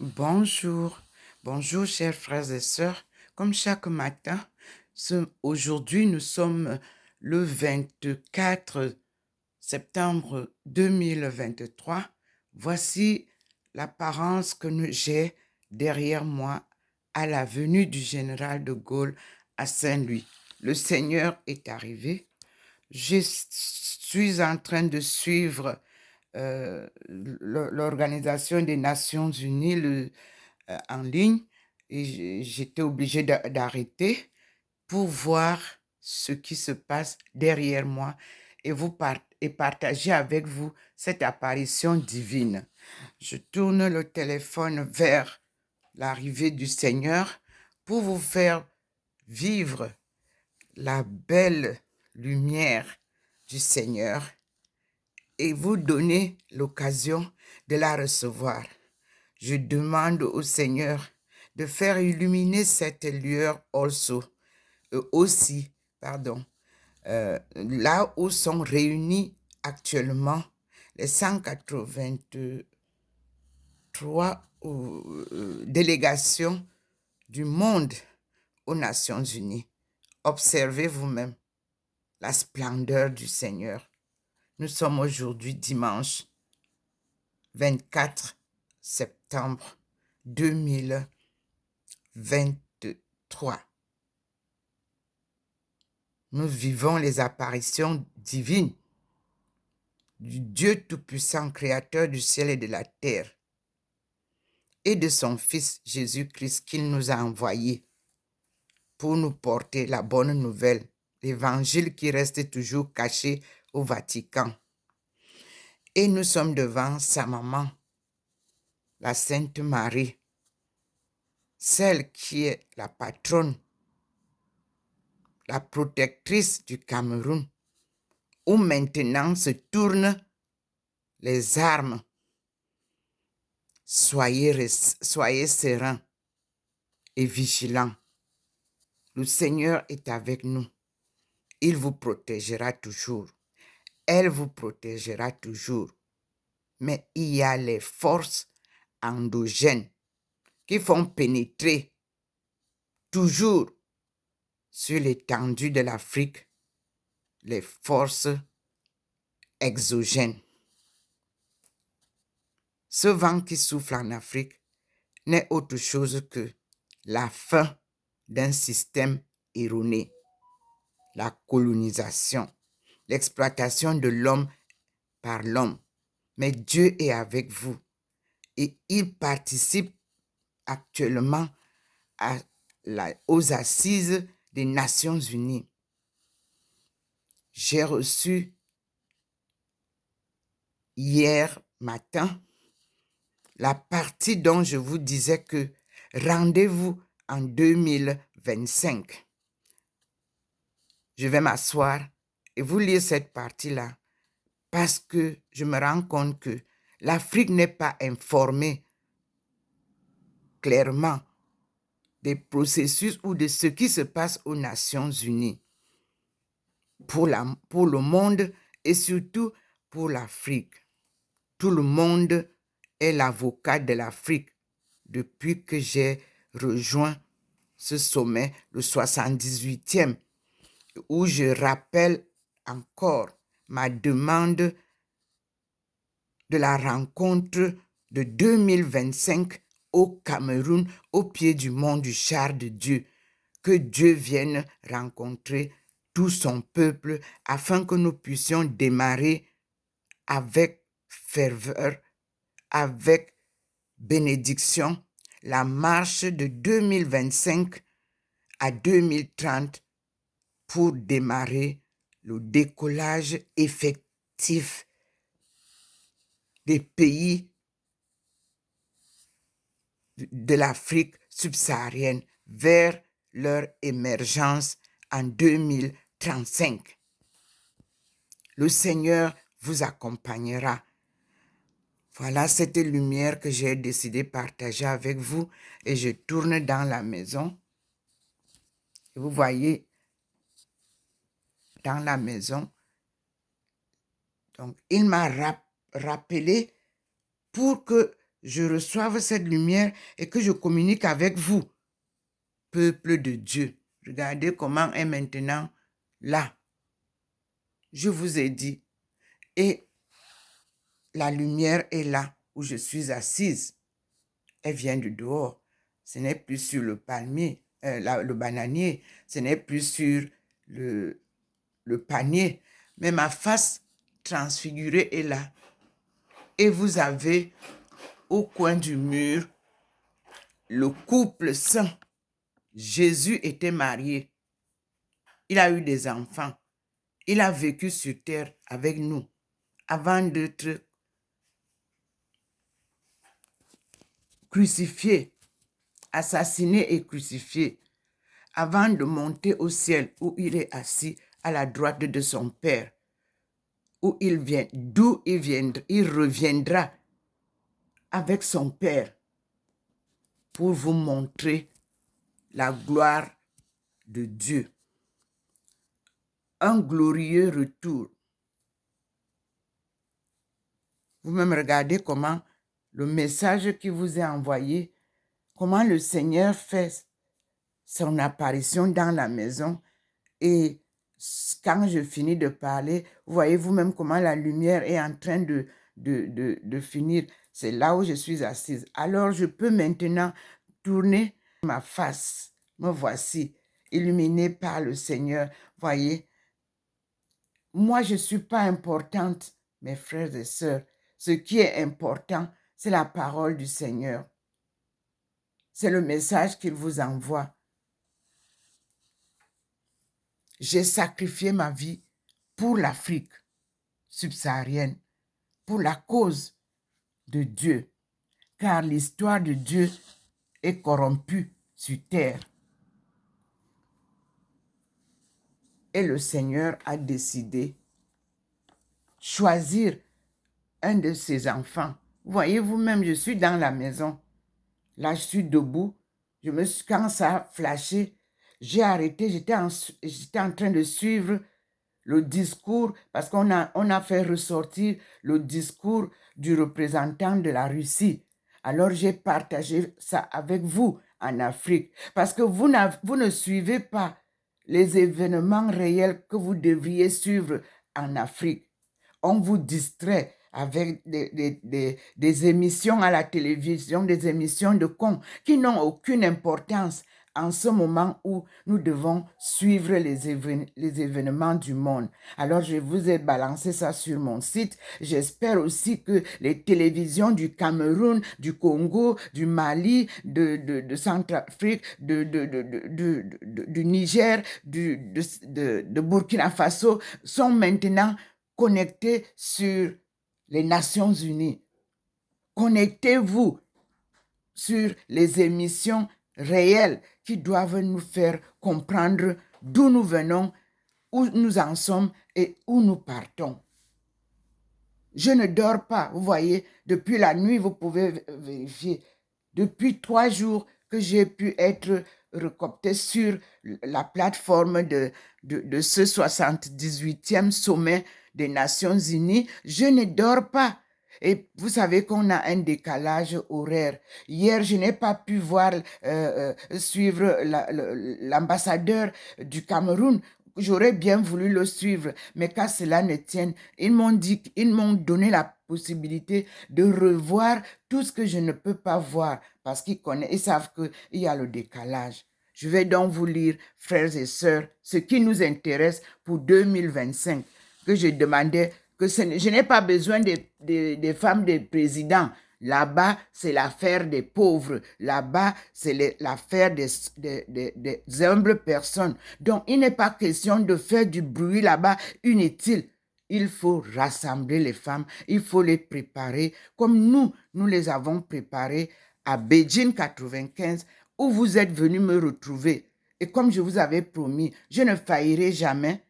Bonjour, bonjour chers frères et sœurs. Comme chaque matin, aujourd'hui nous sommes le 24 septembre 2023. Voici l'apparence que j'ai derrière moi à la venue du général de Gaulle à Saint-Louis. Le Seigneur est arrivé. Je suis en train de suivre l'Organisation des Nations Unies en ligne et j'étais obligée d'arrêter pour voir ce qui se passe derrière moi et partager avec vous cette apparition divine. Je tourne le téléphone vers l'arrivée du Seigneur pour vous faire vivre la belle lumière du Seigneur et vous donner l'occasion de la recevoir. Je demande au Seigneur de faire illuminer cette lueur aussi, là où sont réunis actuellement les 183 délégations du monde aux Nations Unies. Observez vous-même la splendeur du Seigneur. Nous sommes aujourd'hui dimanche 24 septembre 2023. Nous vivons les apparitions divines du Dieu Tout-Puissant, Créateur du ciel et de la terre, et de son Fils Jésus-Christ qu'il nous a envoyé pour nous porter la bonne nouvelle, l'évangile qui reste toujours caché au Vatican. Et nous sommes devant sa maman, la Sainte Marie, celle qui est la patronne, la protectrice du Cameroun, où maintenant se tournent les armes. Soyez sereins et vigilants. Le Seigneur est avec nous. Il vous protégera toujours. Elle vous protégera toujours. Mais il y a les forces endogènes qui font pénétrer toujours sur l'étendue de l'Afrique les forces exogènes. Ce vent qui souffle en Afrique n'est autre chose que la fin d'un système erroné, la colonisation, l'exploitation de l'homme par l'homme. Mais Dieu est avec vous et il participe actuellement aux assises des Nations Unies. J'ai reçu hier matin la partie dont je vous disais que rendez-vous en 2025. Je vais m'asseoir et vous lire cette partie-là parce que je me rends compte que l'Afrique n'est pas informée clairement des processus ou de ce qui se passe aux Nations Unies pour le monde et surtout pour l'Afrique. Tout le monde est l'avocat de l'Afrique depuis que j'ai rejoint ce sommet, le 78e, où je rappelle encore ma demande de la rencontre de 2025 au Cameroun, au pied du mont du char de Dieu. Que Dieu vienne rencontrer tout son peuple afin que nous puissions démarrer avec ferveur, avec bénédiction, la marche de 2025 à 2030 pour démarrer le décollage effectif des pays de l'Afrique subsaharienne vers leur émergence en 2035. Le Seigneur vous accompagnera. Voilà cette lumière que j'ai décidé de partager avec vous et je tourne dans la maison. Vous voyez, dans la maison, donc il m'a rappelé pour que je reçoive cette lumière et que je communique avec vous, peuple de Dieu. Regardez comment est maintenant là. Je vous ai dit. Et la lumière est là où je suis assise. Elle vient du dehors. Ce n'est plus sur le palmier, le bananier. Ce n'est plus sur le panier. Mais ma face transfigurée est là. Et vous avez au coin du mur le couple saint. Jésus était marié. Il a eu des enfants. Il a vécu sur terre avec nous avant d'être crucifié, assassiné et crucifié, avant de monter au ciel où il est assis à la droite de son Père, où il vient, d'où il reviendra avec son Père pour vous montrer la gloire de Dieu. Un glorieux retour. Vous-même regardez comment le message qui vous est envoyé, comment le Seigneur fait son apparition dans la maison. Et quand je finis de parler, vous voyez vous-même comment la lumière est en train de finir. C'est là où je suis assise. Alors je peux maintenant tourner ma face. Me voici, illuminée par le Seigneur. Voyez, moi je ne suis pas importante, mes frères et sœurs. Ce qui est important, c'est la parole du Seigneur. C'est le message qu'il vous envoie. J'ai sacrifié ma vie pour l'Afrique subsaharienne, pour la cause de Dieu, car l'histoire de Dieu est corrompue sur terre. Et le Seigneur a décidé choisir un de ses enfants. Vous voyez vous-même, je suis dans la maison. Là, je suis debout. Quand ça a flashé, j'ai arrêté. J'étais en train de suivre le discours, parce qu'on a fait ressortir le discours du représentant de la Russie. Alors, j'ai partagé ça avec vous en Afrique, parce que vous ne suivez pas les événements réels que vous devriez suivre en Afrique. On vous distrait avec des émissions à la télévision, des émissions de cons qui n'ont aucune importance en ce moment où nous devons suivre les événements du monde. Alors, je vous ai balancé ça sur mon site. J'espère aussi que les télévisions du Cameroun, du Congo, du Mali, de Centrafrique, du Niger, de Burkina Faso sont maintenant connectés sur les Nations Unies. Connectez-vous sur les émissions réelles qui doivent nous faire comprendre d'où nous venons, où nous en sommes et où nous partons. Je ne dors pas, vous voyez, depuis la nuit, vous pouvez vérifier. Depuis 3 jours que j'ai pu être recopté sur la plateforme de ce 78e sommet des Nations Unies, je ne dors pas. Et vous savez qu'on a un décalage horaire. Hier, je n'ai pas pu suivre l'ambassadeur du Cameroun. J'aurais bien voulu le suivre, mais qu'à cela ne tienne, ils m'ont donné la possibilité de revoir tout ce que je ne peux pas voir parce ils savent qu'il y a le décalage. Je vais donc vous lire, frères et sœurs, ce qui nous intéresse pour 2025, que je demandais que je n'ai pas besoin des femmes des présidents. Là-bas, c'est l'affaire des pauvres. Là-bas, c'est l'affaire des humbles personnes. Donc, il n'est pas question de faire du bruit là-bas inutile. Il faut rassembler les femmes, il faut les préparer comme nous les avons préparées à Beijing 95, où vous êtes venus me retrouver. Et comme je vous avais promis, je ne faillirai jamais.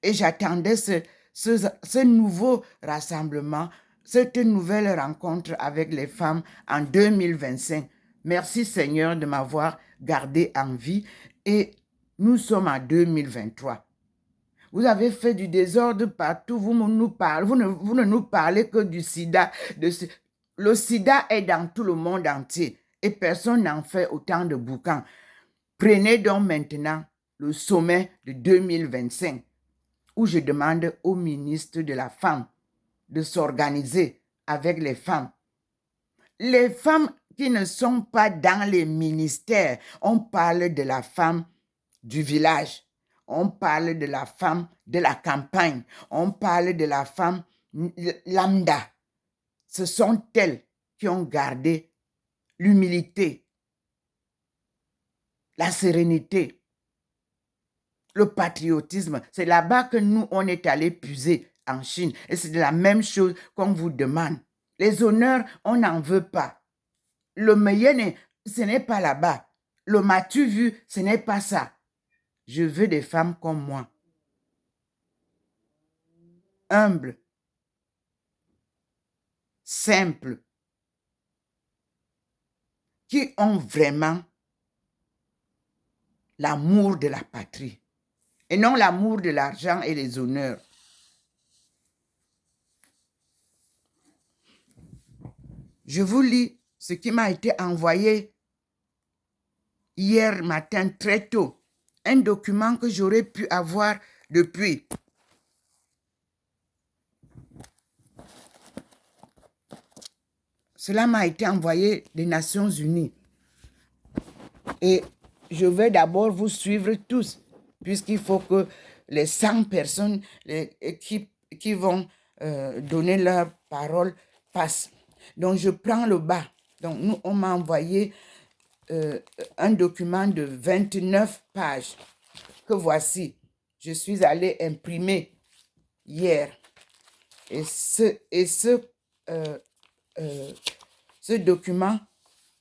Et j'attendais ce nouveau rassemblement, cette nouvelle rencontre avec les femmes en 2025. Merci Seigneur de m'avoir gardé en vie et nous sommes en 2023. Vous avez fait du désordre partout, vous ne nous parlez que du sida. Le sida est dans tout le monde entier et personne n'en fait autant de bouquins. Prenez donc maintenant le sommet de 2025 où je demande au ministre de la Femme de s'organiser avec les femmes. Les femmes qui ne sont pas dans les ministères, on parle de la femme du village, on parle de la femme de la campagne, on parle de la femme lambda. Ce sont elles qui ont gardé l'humilité, la sérénité, le patriotisme. C'est là-bas que nous, on est allé puiser en Chine. Et c'est la même chose qu'on vous demande. Les honneurs, on n'en veut pas. Le meilleur, ce n'est pas là-bas. Le m'as-tu vu, ce n'est pas ça. Je veux des femmes comme moi. Humbles, simples, qui ont vraiment l'amour de la patrie et non l'amour de l'argent et les honneurs. Je vous lis ce qui m'a été envoyé hier matin très tôt, un document que j'aurais pu avoir depuis. Cela m'a été envoyé des Nations Unies. Et je vais d'abord vous suivre tous, puisqu'il faut que les 100 personnes qui vont donner leur parole passent. Donc, je prends le bas. Donc, nous, on m'a envoyé un document de 29 pages que voici. Je suis allée imprimer hier. Et ce document,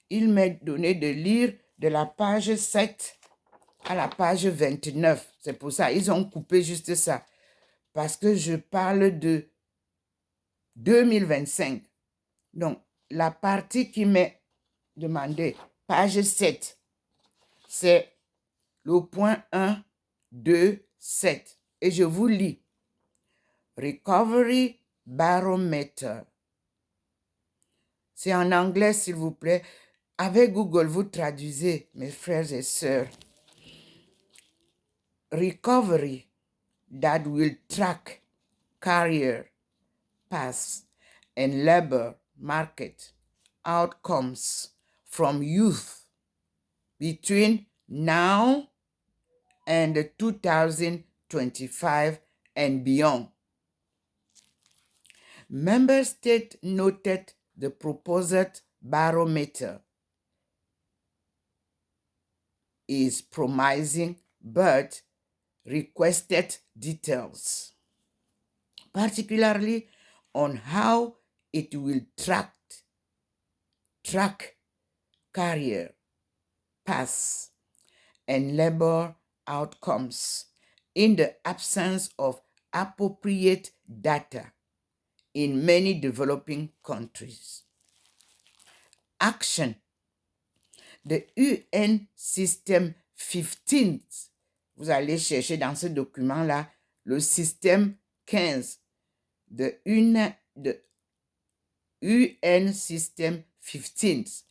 il m'est donné de lire de la page 7 à la page 29. C'est pour ça, ils ont coupé juste ça. Parce que je parle de 2025. Donc, la partie qui m'est demandée, page 7, c'est le point 1, 2, 7. Et je vous lis. Recovery Barometer. C'est en anglais, s'il vous plaît. Avec Google, vous traduisez, mes frères et sœurs. Recovery that will track career paths and labor market outcomes from youth between now and 2025 and beyond. Member States noted the proposed barometer is promising but requested details, particularly on how it will track career paths and labor outcomes in the absence of appropriate data in many developing countries. Action. The UN System 15, vous allez chercher dans ce document-là le système 15 de UN System 15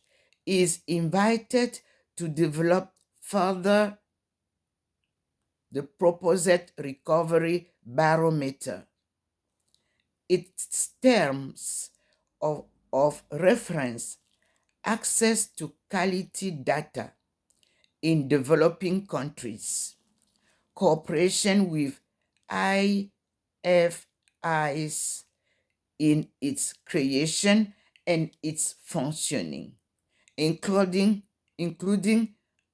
is invited to develop further the proposed recovery barometer. Its terms of reference, access to quality data in developing countries, cooperation with IFIs in its creation and its functioning, including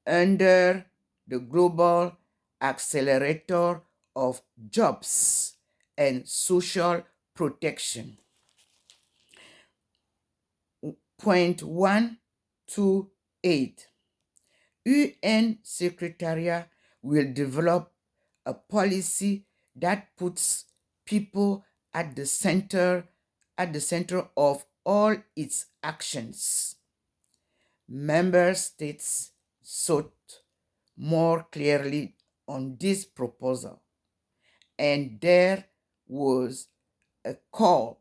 under the Global Accelerator of Jobs and Social Protection. Point 128. UN Secretariat will develop a policy that puts people at the center of all its actions. Member states sought more clearly on this proposal, and there was a call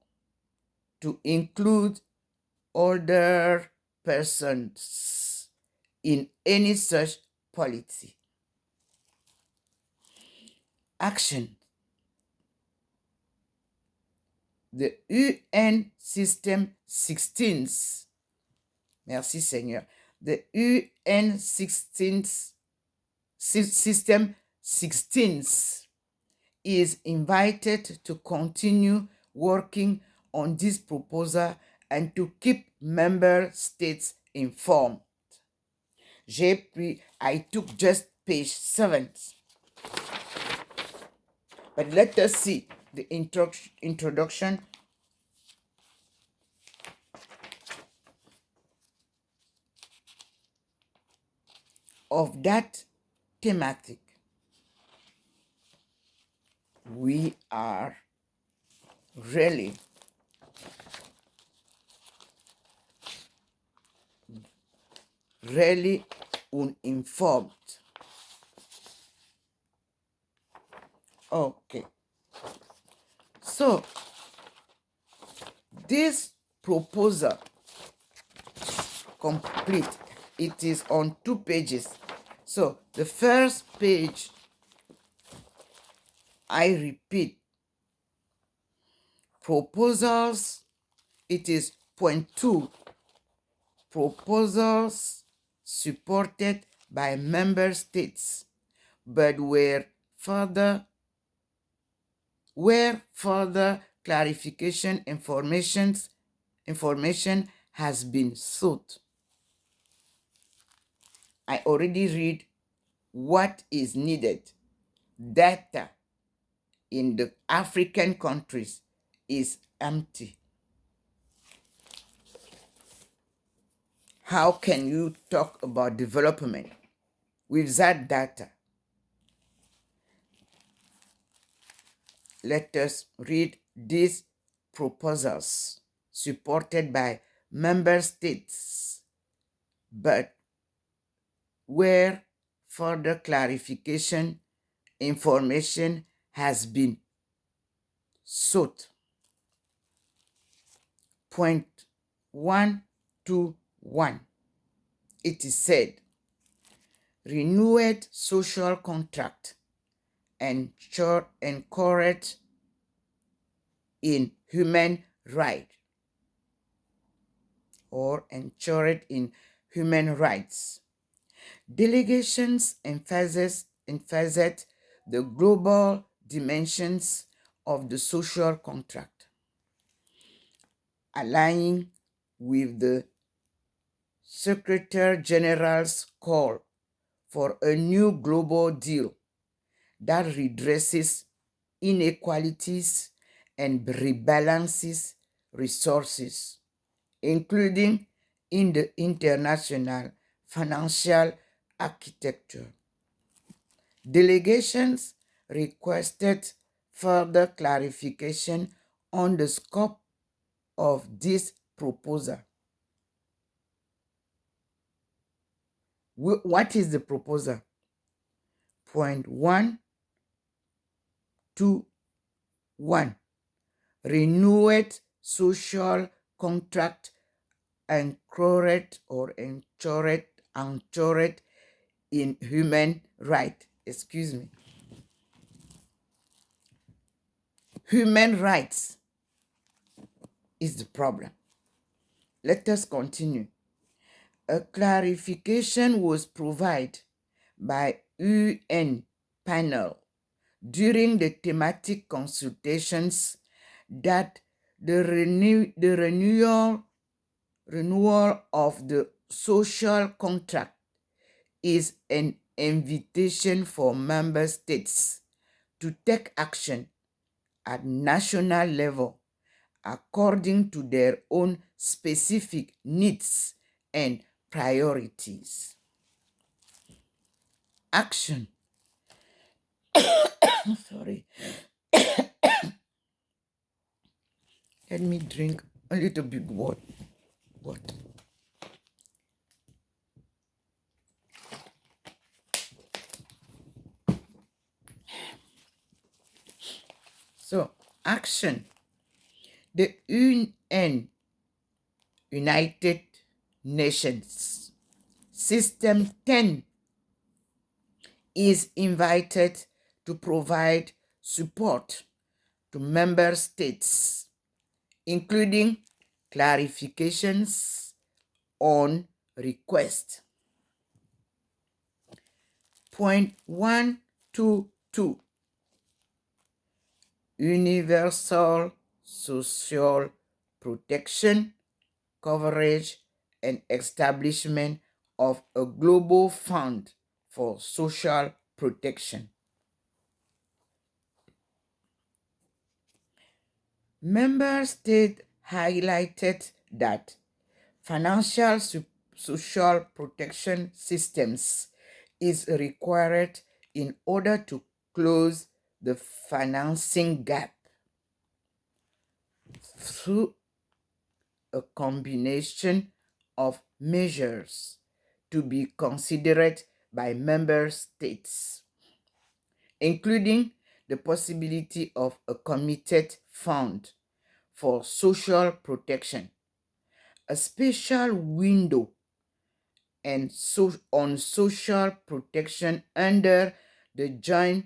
to include older persons in any such policy. Action. The UN System 16, merci Seigneur, the UN 16, System 16 is invited to continue working on this proposal and to keep member states informed. I took just page 7. But let us see the introduction of that thematic. We are really uninformed. Okay. So, this proposal complete. It is on 2 pages. So, the first page, I repeat, proposals, it is point 2, proposals supported by member states, but where further clarification information has been sought. I already read what is needed. Data in the African countries is empty. How can you talk about development with that data? Let us read these proposals supported by member states, but where further clarification information has been sought. Point 121. It is said, renewed social contract encouraged in human rights or ensured in human rights. Delegations emphasized the global dimensions of the social contract, aligning with the Secretary General's call for a new global deal that redresses inequalities and rebalances resources, including in the international financial architecture. Delegations requested further clarification on the scope of this proposal. What is the proposal? Point 121. Renewed social contract anchored in human right. Excuse me. Human rights is the problem. Let us continue. A clarification was provided by UN panel during the thematic consultations that the renewal of the social contract is an invitation for member states to take action at national level according to their own specific needs and priorities. Action. Sorry. Let me drink a little bit water. So, action. The UN United Nations. System 10 is invited to provide support to member states, including clarifications on request. Point 122. Universal social protection, coverage, and establishment of a global fund for social protection. Member states highlighted that financial social protection systems is required in order to close the financing gap through a combination of measures to be considered by member states, including the possibility of a committed fund for social protection, a special window on social protection under the joint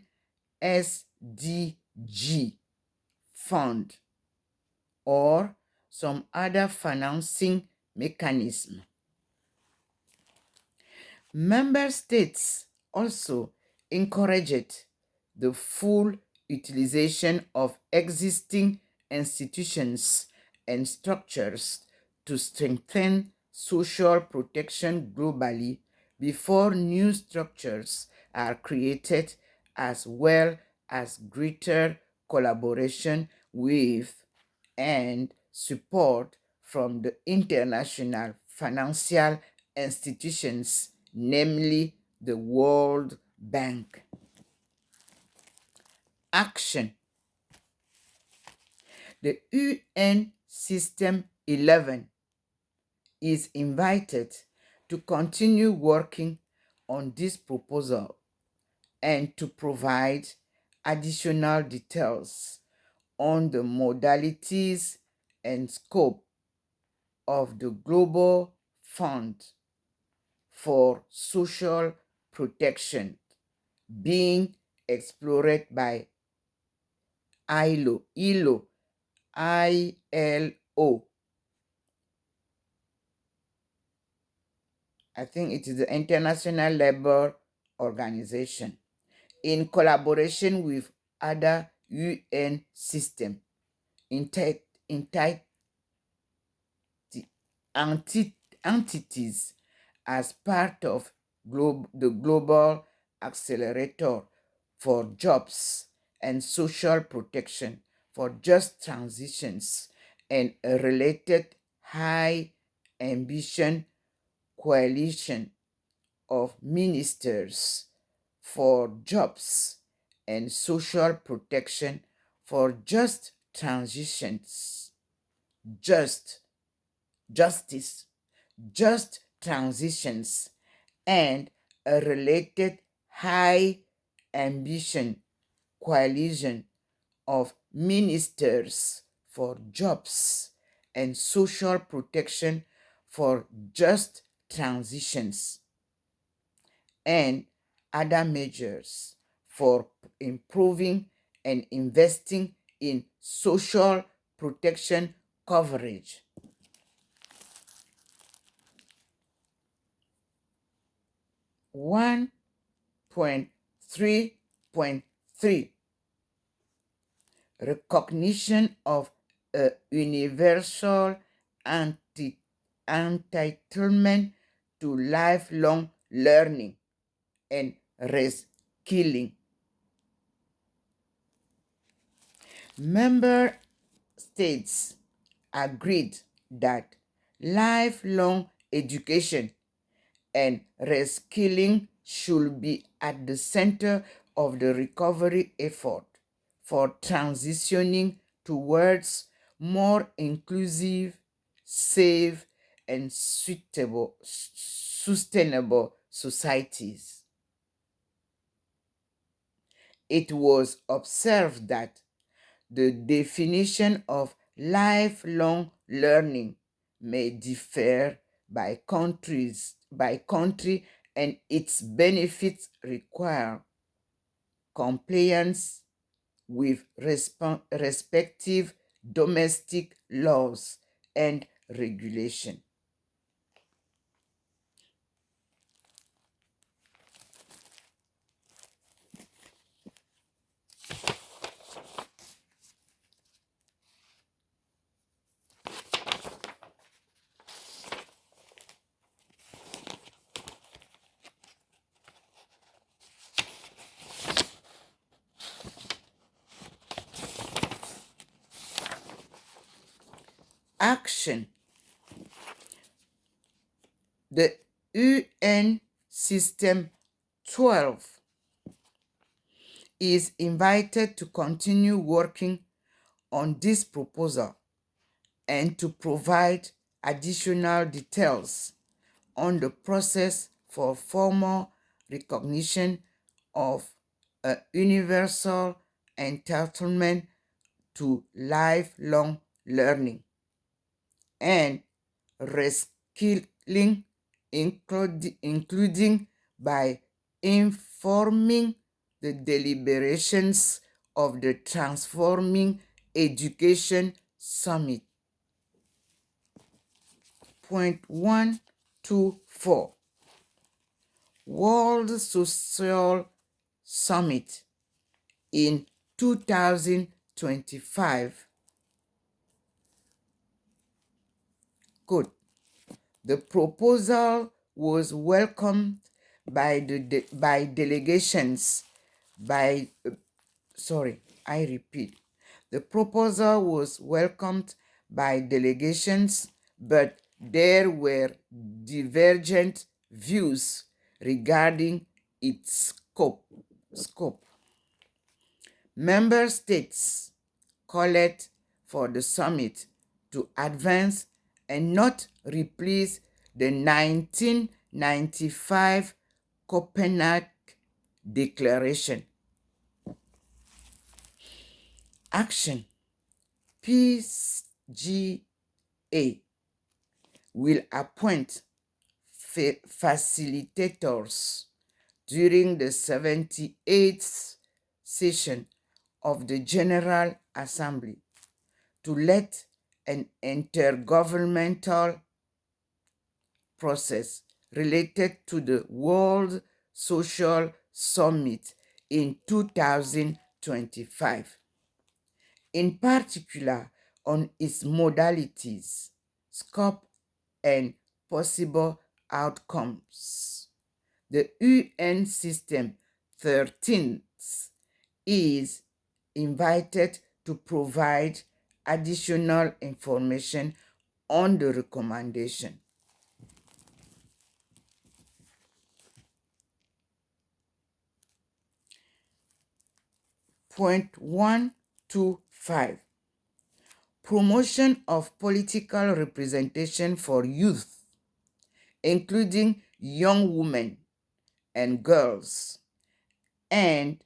SDG fund, or some other financing mechanism. Member states also encouraged the full utilization of existing institutions and structures to strengthen social protection globally before new structures are created, as well as greater collaboration with and support from the international financial institutions, namely the World Bank. Action. The UN System 11 is invited to continue working on this proposal and to provide additional details on the modalities and scope of the Global Fund for Social Protection being explored by ILO, ILO. I think it is the International Labour Organization, in collaboration with other UN systems, entities as part of the Global Accelerator for Jobs and Social Protection for Just Transitions, and a related high ambition coalition of ministers for jobs and social protection for just transitions, just justice, just transitions, and a related high ambition coalition of ministers for jobs and social protection for just transitions, and other measures for improving and investing in social protection coverage. 1.3.3 Recognition of a universal entitlement to lifelong learning and reskilling. Member states agreed that lifelong education and reskilling should be at the center of the recovery effort for transitioning towards more inclusive, safe, and sustainable societies. It was observed that the definition of lifelong learning may differ by country, and its benefits require compliance with respective domestic laws and regulation. Action. The UN System 12 is invited to continue working on this proposal and to provide additional details on the process for formal recognition of a universal entitlement to lifelong learning and reskilling, including by informing the deliberations of the Transforming Education Summit. Point 124. World Social Summit in 2025. Good. The proposal was welcomed by delegations by sorry, I repeat. The proposal was welcomed by delegations, but there were divergent views regarding its scope. Member states called for the summit to advance and not replace the 1995 Copenhagen Declaration. Action. PGA will appoint facilitators during the 78th session of the General Assembly to lead an intergovernmental process related to the World Social Summit in 2025, in particular on its modalities, scope, and possible outcomes. The UN System 13 is invited to provide additional information on the recommendation. Point 125. Promotion of political representation for youth, including young women and girls, and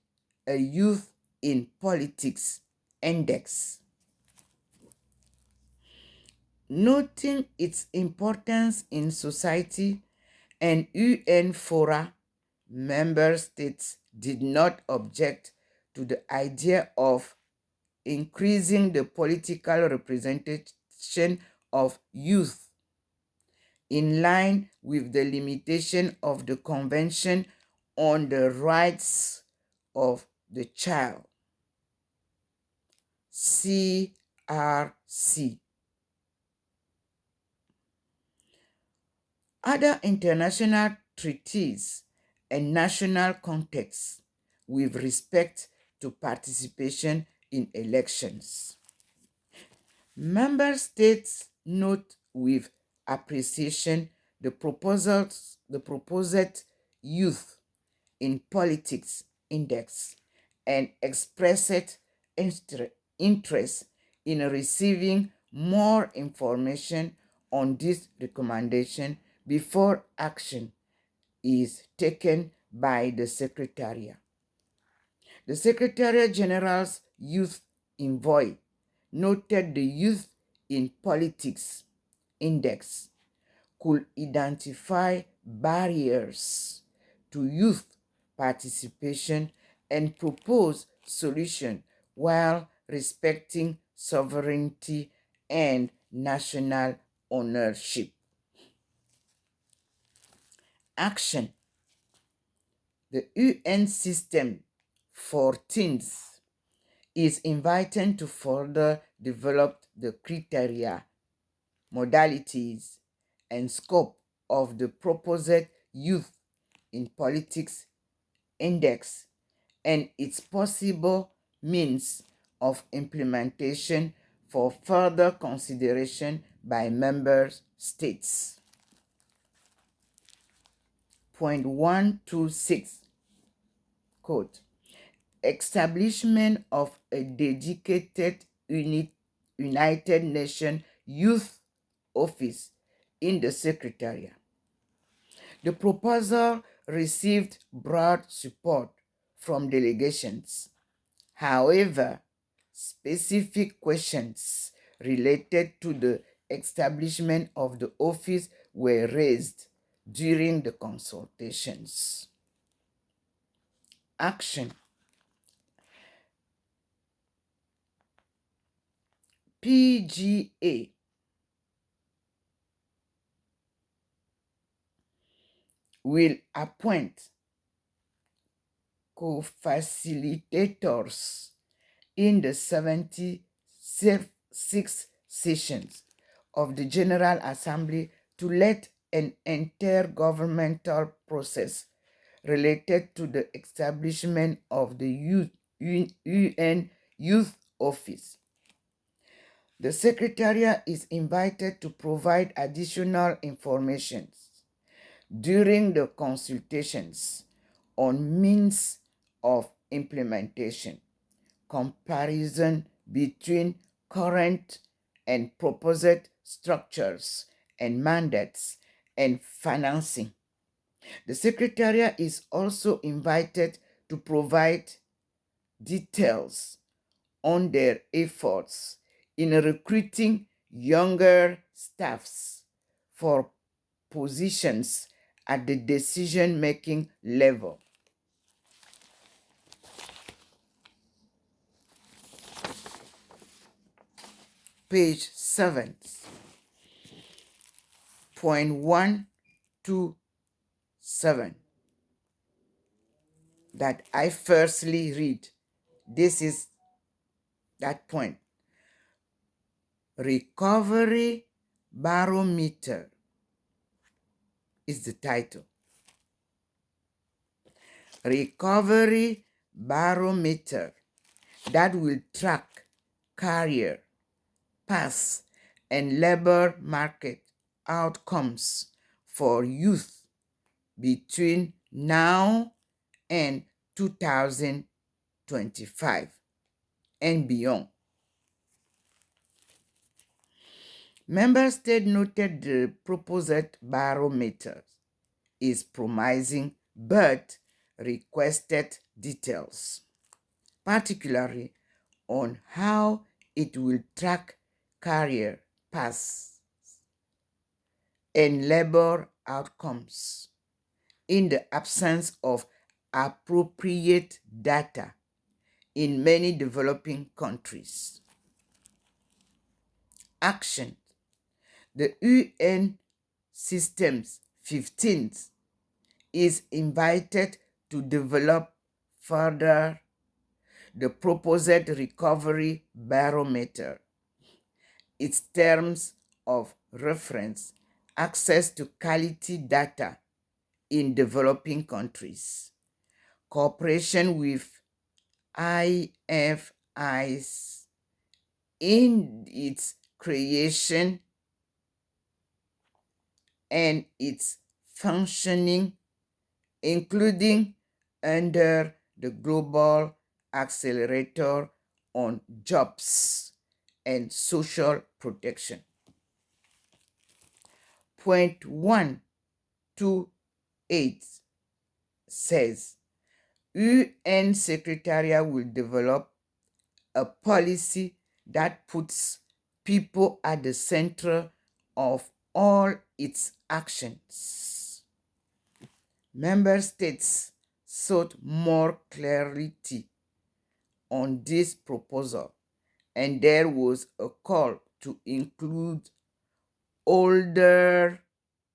a Youth in Politics Index. Noting its importance in society and UN fora, member states did not object to the idea of increasing the political representation of youth in line with the limitation of the Convention on the Rights of the Child, CRC. Other international treaties and national contexts with respect to participation in elections. Member states note with appreciation the proposed Youth in Politics Index and expressed interest in receiving more information on this recommendation before action is taken by the Secretariat. The Secretariat General's Youth Envoy noted the youth in politics Index could identify barriers to youth participation and propose solutions while respecting sovereignty and national ownership. Action. The UN system for teens is invited to further develop the criteria, modalities, and scope of the proposed Youth in Politics Index and its possible means of implementation for further consideration by member states. Point 126, quote, establishment of a dedicated United Nations Youth Office in the Secretariat. The proposal received broad support from delegations. However, specific questions related to the establishment of the office were raised during the consultations. Action. PGA will appoint co-facilitators in the 76th sessions of the General Assembly to lead an intergovernmental process related to the establishment of the UN Youth Office. The Secretariat is invited to provide additional information during the consultations on means of implementation, comparison between current and proposed structures and mandates, and financing. The Secretariat is also invited to provide details on their efforts in recruiting younger staffs for positions at the decision-making level. Page 7, point 127, that I firstly read. This is that point. Recovery Barometer is the title. Recovery Barometer that will track career, path, and labor market outcomes for youth between now and 2025 and beyond. Member States noted the proposed barometer is promising but requested details, particularly on how it will track career paths and labor outcomes in the absence of appropriate data in many developing countries. Action. The UN Systems 15th is invited to develop further the proposed recovery barometer, its terms of reference, access to quality data in developing countries, cooperation with IFIs in its creation and its functioning, including under the Global Accelerator on Jobs and Social Protection. Point 128 says, UN Secretariat will develop a policy that puts people at the center of all its actions. Member states sought more clarity on this proposal, and there was a call to include older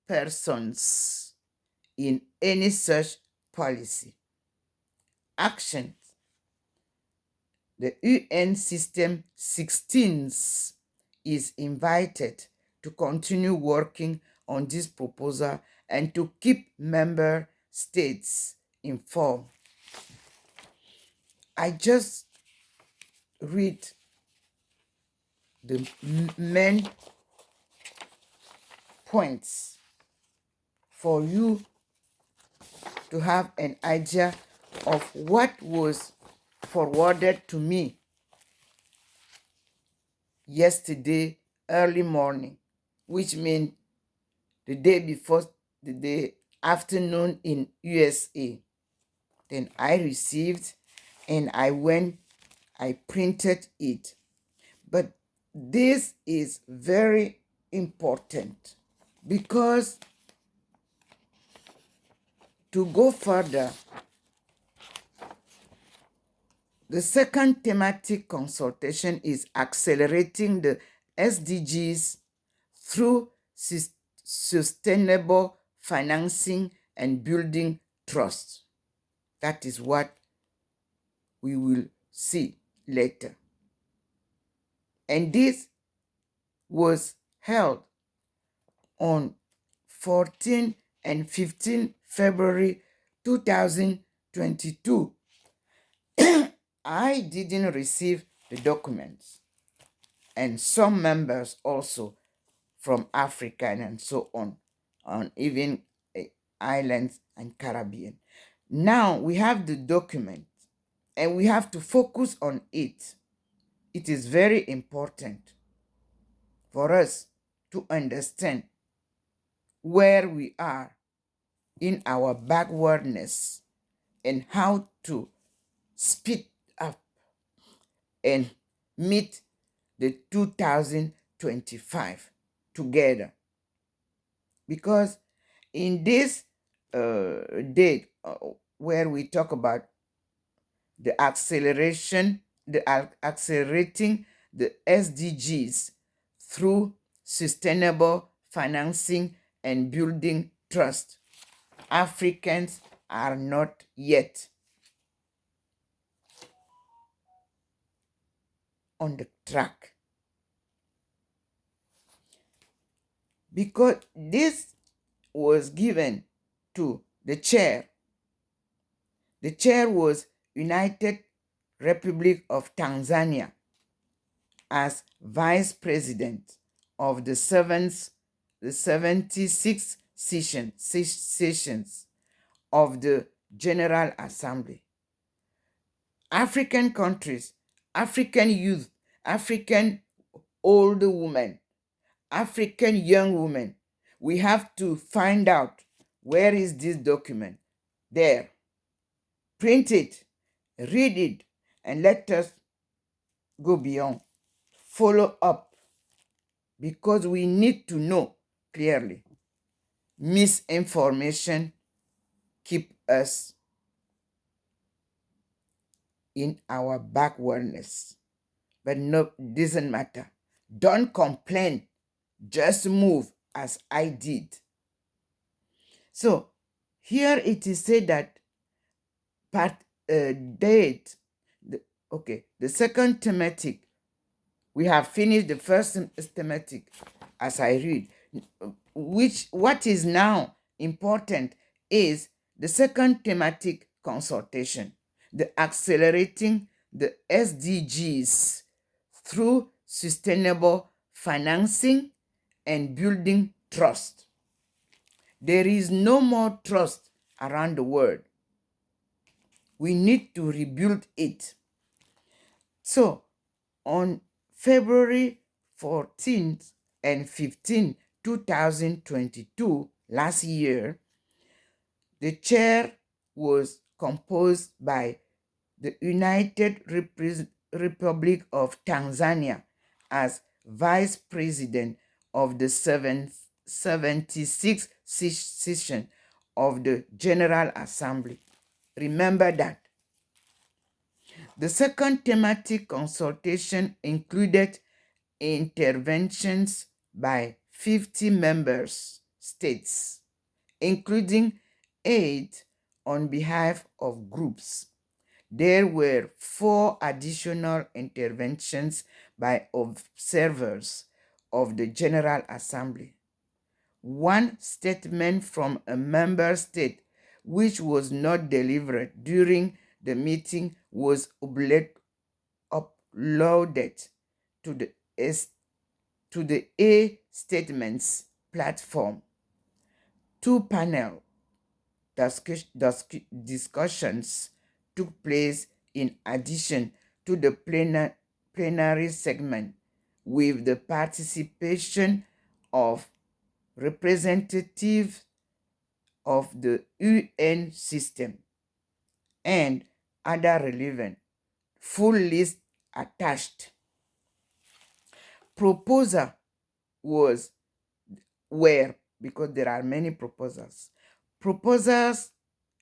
persons in any such policy. Actions. The UN System 16 is invited to continue working on this proposal and to keep member states informed. I just read the main points for you to have an idea of what was forwarded to me yesterday early morning, which means the day before the day afternoon in USA. Then I received and I printed it. But this is very important because to go further, the second thematic consultation is accelerating the SDGs through sustainable financing and building trust. That is what we will see later. And this was held on 14 and 15 February 2022. I didn't receive the documents, and some members also from Africa and so on even islands and Caribbean. Now we have the document and we have to focus on it. It is very important for us to understand where we are in our backwardness and how to speed up and meet the 2025 together. Because in this date where we talk about the accelerating the SDGs through sustainable financing and building trust, Africans are not yet on the track. Because this was given to the chair. The chair was United Republic of Tanzania as vice president of the 76th sessions of the General Assembly. African countries, African youth, African older women, African young women, we have to find out where is this document. There. Print it, read it, and let us go beyond. Follow up, because we need to know clearly. Misinformation keep us in our backwardness. But no, it doesn't matter. Don't complain. Just move as I did. So here it is said that the second thematic, we have finished the first thematic as I read. What is now important is the second thematic consultation, the accelerating the SDGs through sustainable financing and building trust. There is no more trust around the world. We need to rebuild it. So, on February 14th and 15th, 2022, last year, the chair was composed by the United Republic of Tanzania as vice president of the 76th session of the General Assembly. Remember that. The second thematic consultation included interventions by 50 member states, including 8 on behalf of groups. There were 4 additional interventions by observers of the General Assembly. One statement from a member state which was not delivered during the meeting was uploaded to the A Statements platform. 2 panel discussions took place in addition to the plenary segment, with the participation of representatives of the UN system and other relevant. Full list attached. Proposal were, because there are many proposals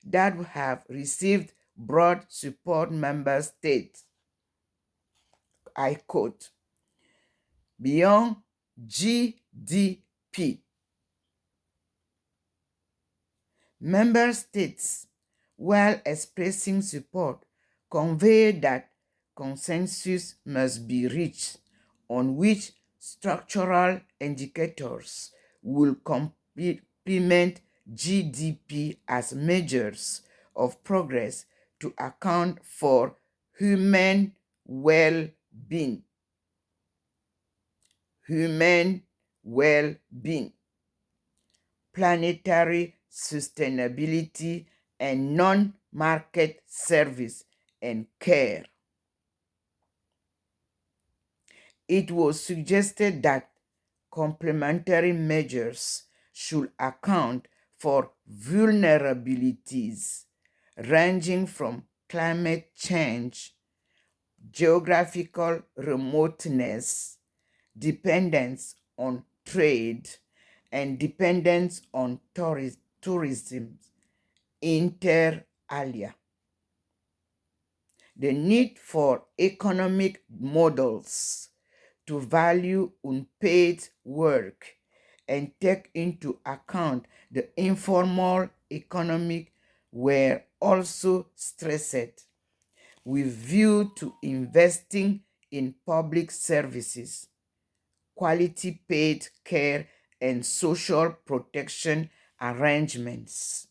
that have received broad support member states. I quote, beyond GDP. Member states, while expressing support, convey that consensus must be reached on which structural indicators will complement GDP as measures of progress to account for human well-being. Planetary sustainability, and non-market service and care. It was suggested that complementary measures should account for vulnerabilities ranging from climate change, geographical remoteness, dependence on trade, and dependence on tourism, inter alia. The need for economic models to value unpaid work and take into account the informal economic were also stressed, with view to investing in public services, quality paid care, and social protection arrangements.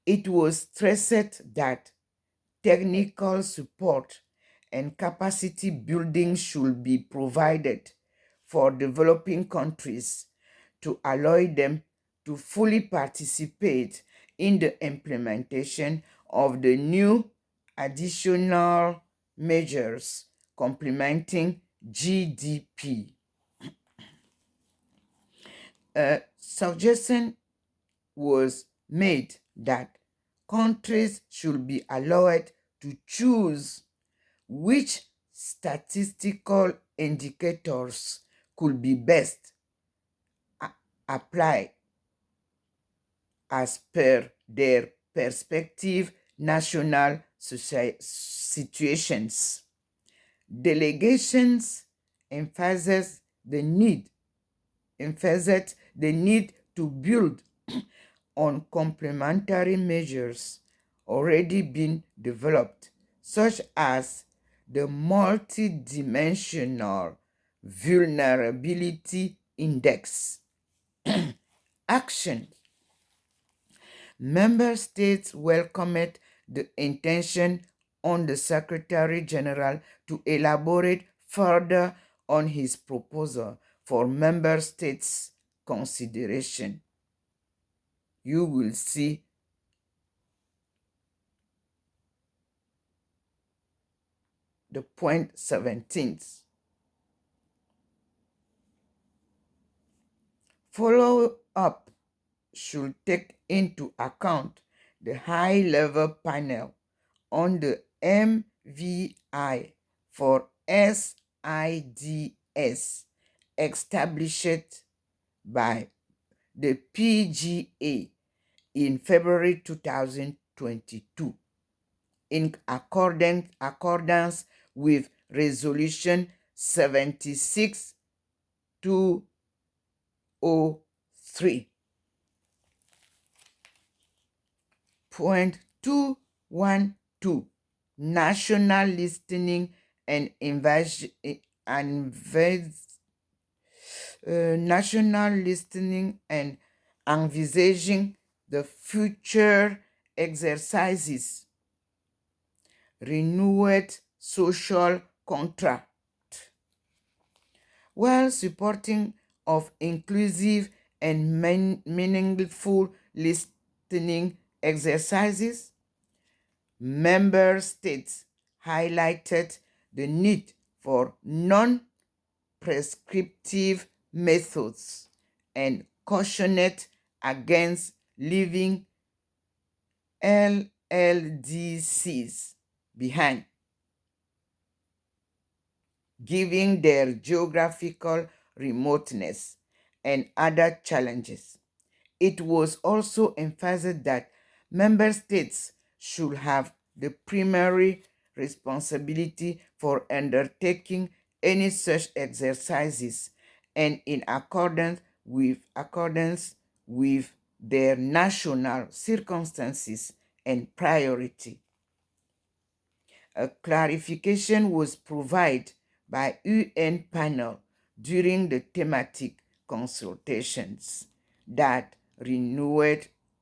It was stressed that technical support and capacity building should be provided for developing countries to allow them to fully participate in the implementation of the new additional measures complementing GDP. A suggestion was made that countries should be allowed to choose which statistical indicators could be best applied as per their perspective national situations. Delegations emphasized the need to build on complementary measures already being developed, such as the multidimensional vulnerability index. Action. Member states welcomed the intention on the Secretary General to elaborate further on his proposal for member states' consideration. You will see the point 17. Follow-up should take into account the high-level panel on the MVI for SIDS established by the PGA in February 2022 in accordance with Resolution 76203. Point 212 National Listening and National Listening and Envisaging the Future Exercises, Renewed Social Contract, while supporting of inclusive and meaningful listening exercises. Member states highlighted the need for non-prescriptive methods and cautioned against leaving LLDCs behind, given their geographical remoteness and other challenges. It was also emphasized that member states should have the primary responsibility for undertaking any such exercises and in accordance with their national circumstances and priority. A clarification was provided by UN panel during the thematic consultations that renewal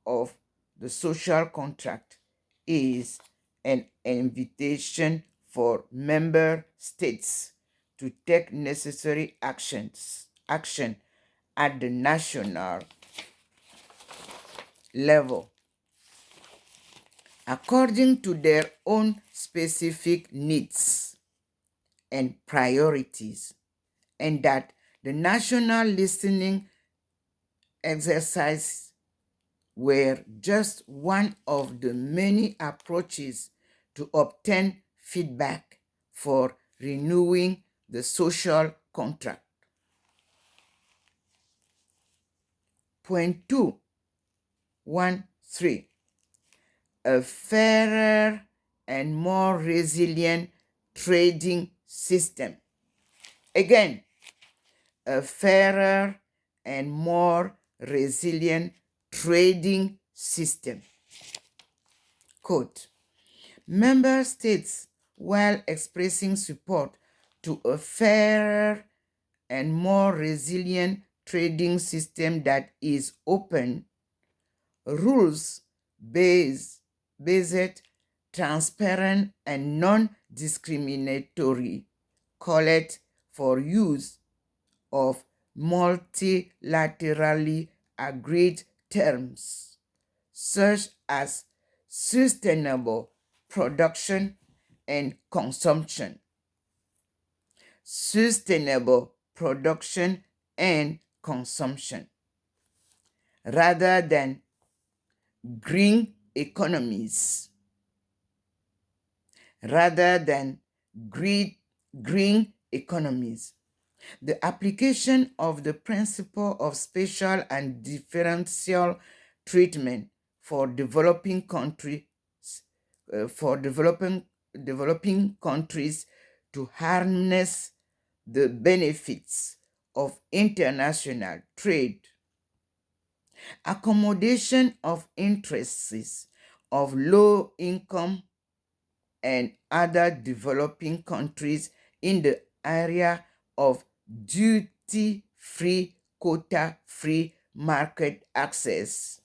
of the social contract is an invitation for member states to take necessary action at the national level according to their own specific needs and priorities, and that the national listening exercise were just one of the many approaches to obtain feedback for renewing the social contract. Point 213. A fairer and more resilient trading system. Again, a fairer and more resilient trading system. Quote, member states, while expressing support to a fairer and more resilient trading system that is open, rules-based, transparent, and non-discriminatory, called for use of multilaterally agreed terms, such as sustainable production and consumption, sustainable production and consumption, rather than green economies, green economies. The application of the principle of spatial and differential treatment for developing countries to harness the benefits of international trade, accommodation of interests of low income and other developing countries in the area of duty-free, quota-free market access,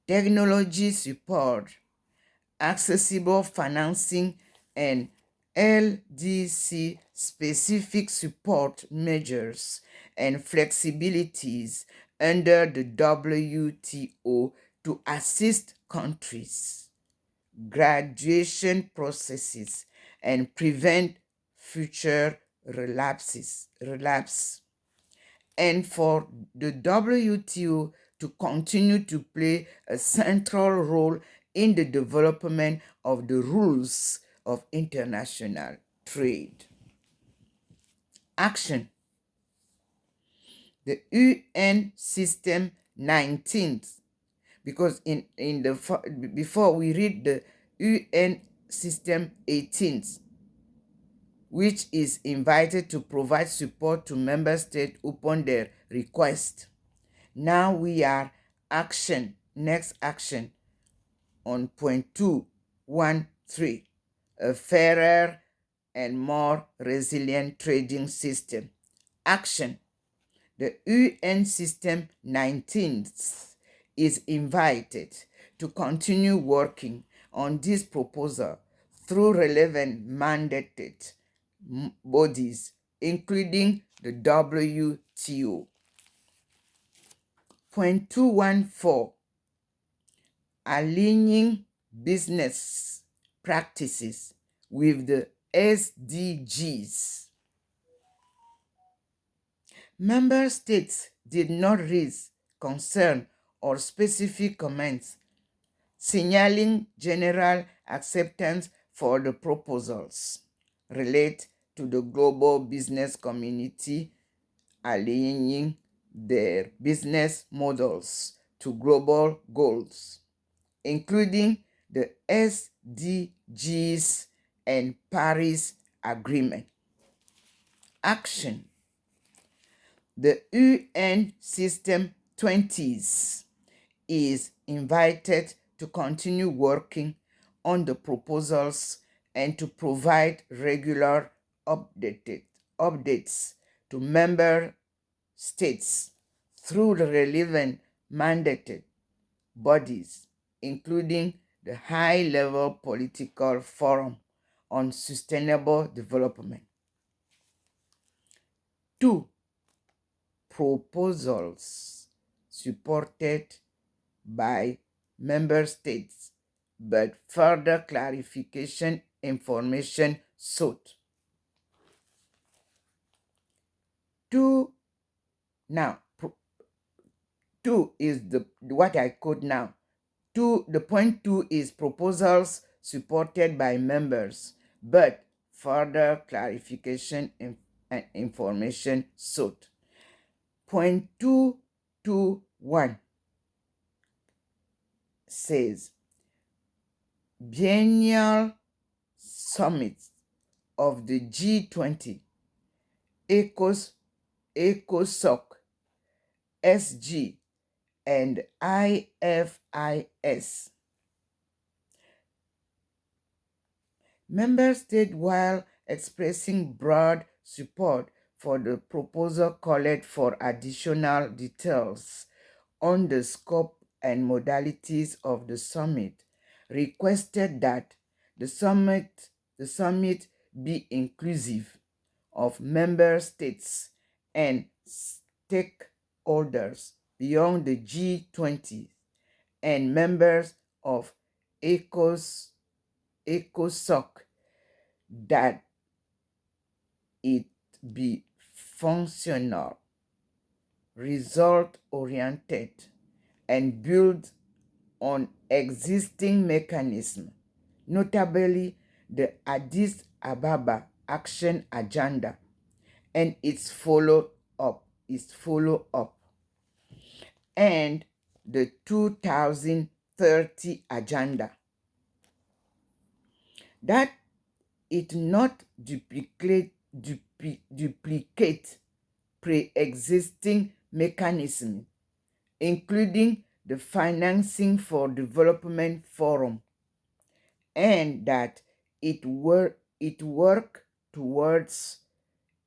technology support, accessible financing, and LDC specific support measures and flexibilities under the WTO to assist countries graduation processes and prevent future relapse, and for the WTO to continue to play a central role in the development of the rules of international trade. Action. the UN System 19th, because before we read the UN System 18th, which is invited to provide support to member states upon their request. Now we are next action on point 213, a fairer and more resilient trading system. Action. The UN System 19th is invited to continue working on this proposal through relevant mandated bodies, including the WTO. Point 214, aligning business practices with the SDGs. Member states did not raise concern or specific comments, signaling general acceptance for the proposals relate to the global business community aligning their business models to global goals, including the SDGs and Paris Agreement. Action. The UN System 20s is invited to continue working on the proposals and to provide regular updates to member states through the relevant mandated bodies, including the high-level political forum on sustainable development. 2. Proposals supported by member states, but further clarification information sought. 2 now 2 is what I quote now. The point 2 is proposals supported by members, but further clarification and information sought. Point 221 says, biennial summits of the G20, ECOSOC, SG, and IFIS. Member states, while expressing broad support for the proposal, called for additional details on the scope and modalities of the summit, requested that the summit be inclusive of member states and stakeholders beyond the G20 and members of ECOSOC, that it be functional, result-oriented, and build on existing mechanisms, notably the Addis Ababa Action Agenda and its follow-up, and the 2030 Agenda, that it not duplicate pre-existing mechanisms, including the Financing for Development Forum, and that it work towards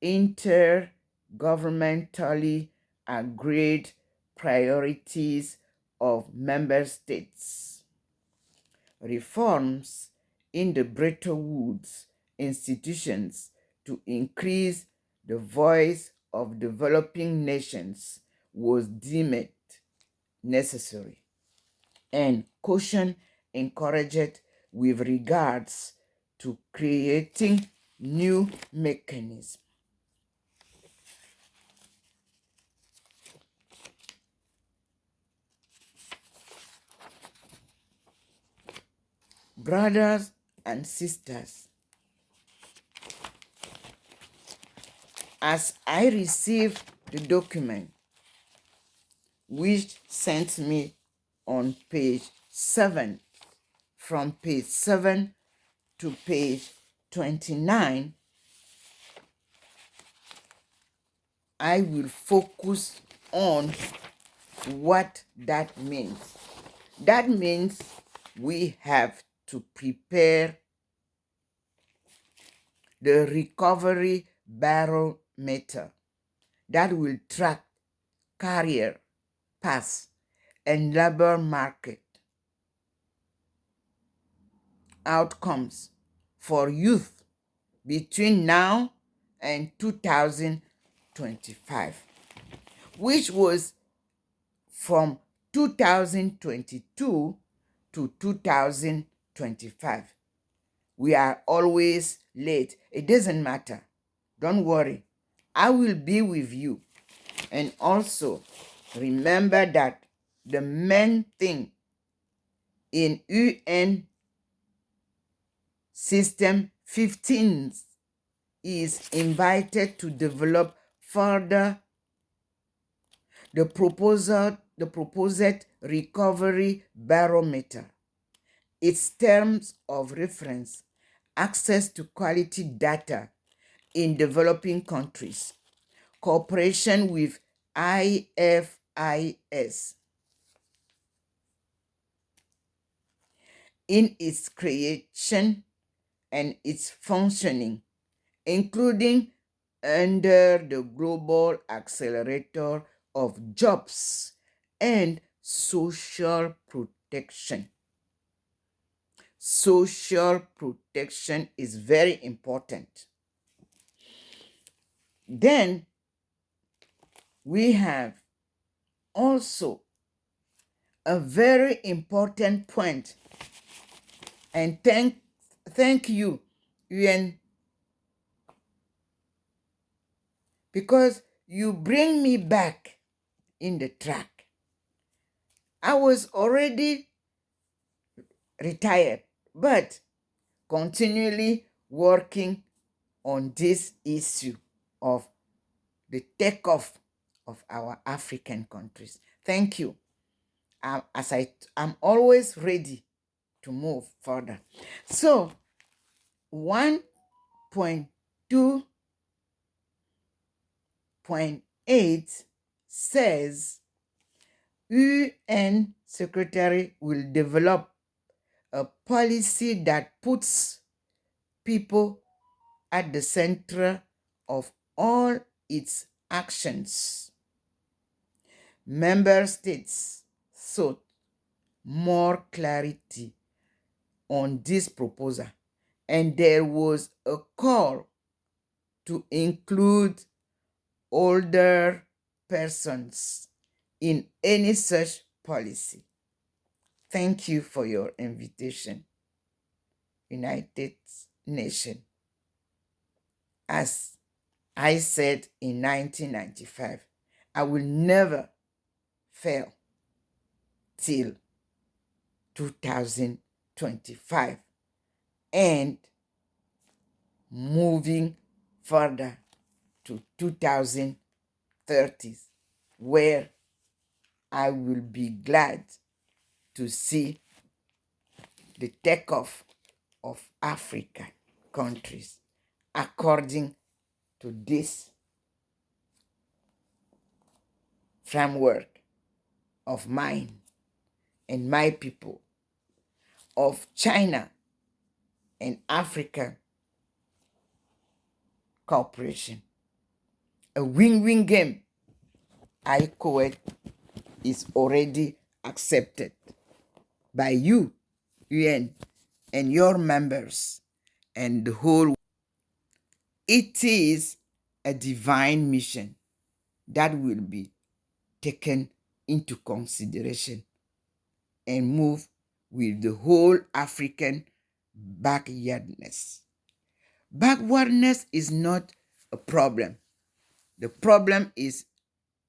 intergovernmentally agreed priorities of member states. Reforms in the Bretton Woods institutions to increase the voice of developing nations was deemed necessary, and caution encouraged with regards to creating new mechanisms. Brothers and sisters, as I received the document, which sent me on page 7. From page 7 to page 29, I will focus on what that means. That means we have to prepare the recovery barometer that will track career paths and labor market outcomes for youth between now and 2025, which was from 2022 to 2025. We are always late. It doesn't matter. Don't worry. I will be with you. And also, remember that the main thing in UN System 15 is invited to develop further the proposed recovery barometer, its terms of reference, access to quality data in developing countries, cooperation with IFIS in its creation and its functioning, including under the Global Accelerator of Jobs and Social Protection. Social protection is very important. Then we have also a very important point, and thank you, UN, because you bring me back in the track. I was already retired, but continually working on this issue of the takeoff of our African countries. Thank you. I'm always ready to move further. So 1.2.8 says UN Secretary will develop a policy that puts people at the center of all its actions. Member states sought more clarity on this proposal, and there was a call to include older persons in any such policy. Thank you for your invitation, United Nations. As I said in 1995, I will never fail till 2025 and moving further to 2030, where I will be glad to see the takeoff of African countries according to this framework of mine and my people, of China and Africa cooperation. A win-win game. ICOED is already accepted by you, UN, and your members, and the whole. It is a divine mission that will be taken into consideration and move with the whole African backwardness. Backwardness is not a problem. The problem is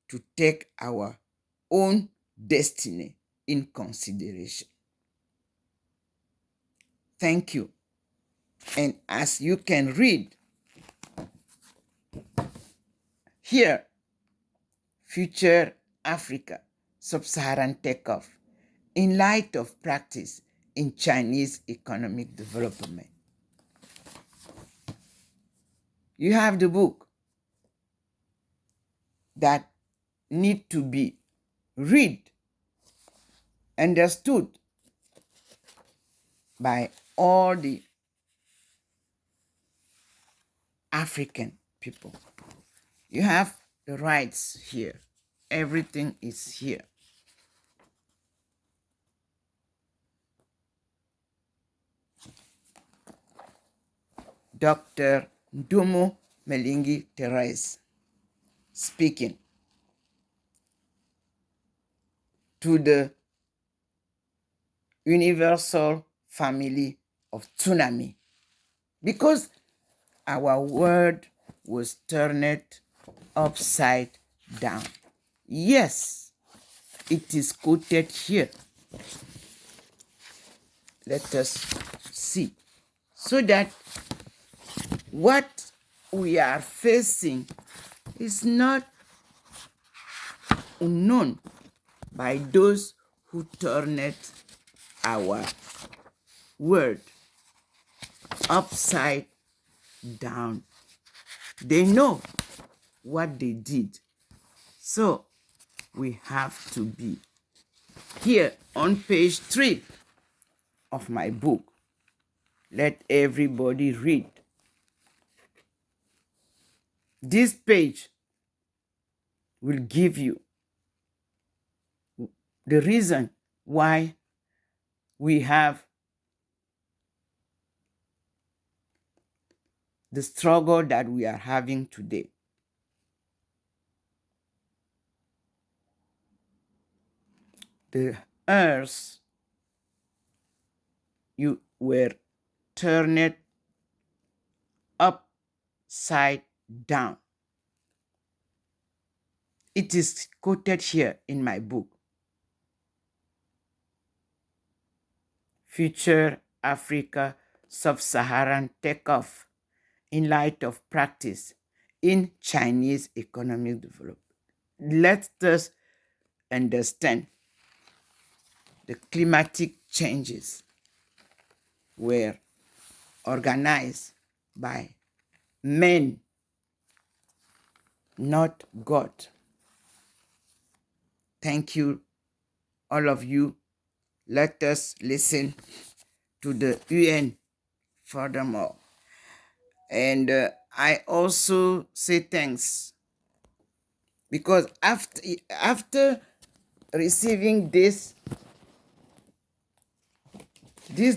to take our own destiny in consideration. Thank you. And as you can read here, Future Africa, sub-Saharan takeoff in light of practice in Chinese economic development. You have the book that need to be read, understood by all the African people. You have the rights here. Everything is here. Dr. Ndumo Melingi Therese speaking to the universal family of tsunami, because our world was turned upside down. Yes, it is quoted here. Let us see. So that what we are facing is not unknown by those who turned our world upside down. They know what they did. So we have to be here on page 3 of my book. Let everybody read. This page will give you the reason why we have the struggle that we are having today. The earth you were turned upside down. It is quoted here in my book. Future Africa Sub-Saharan Takeoff in Light of Practice in Chinese Economic Development. Let us understand the climatic changes were organized by men, not God. Thank you, all of you. Let us listen to the UN furthermore. And I also say thanks, because after receiving these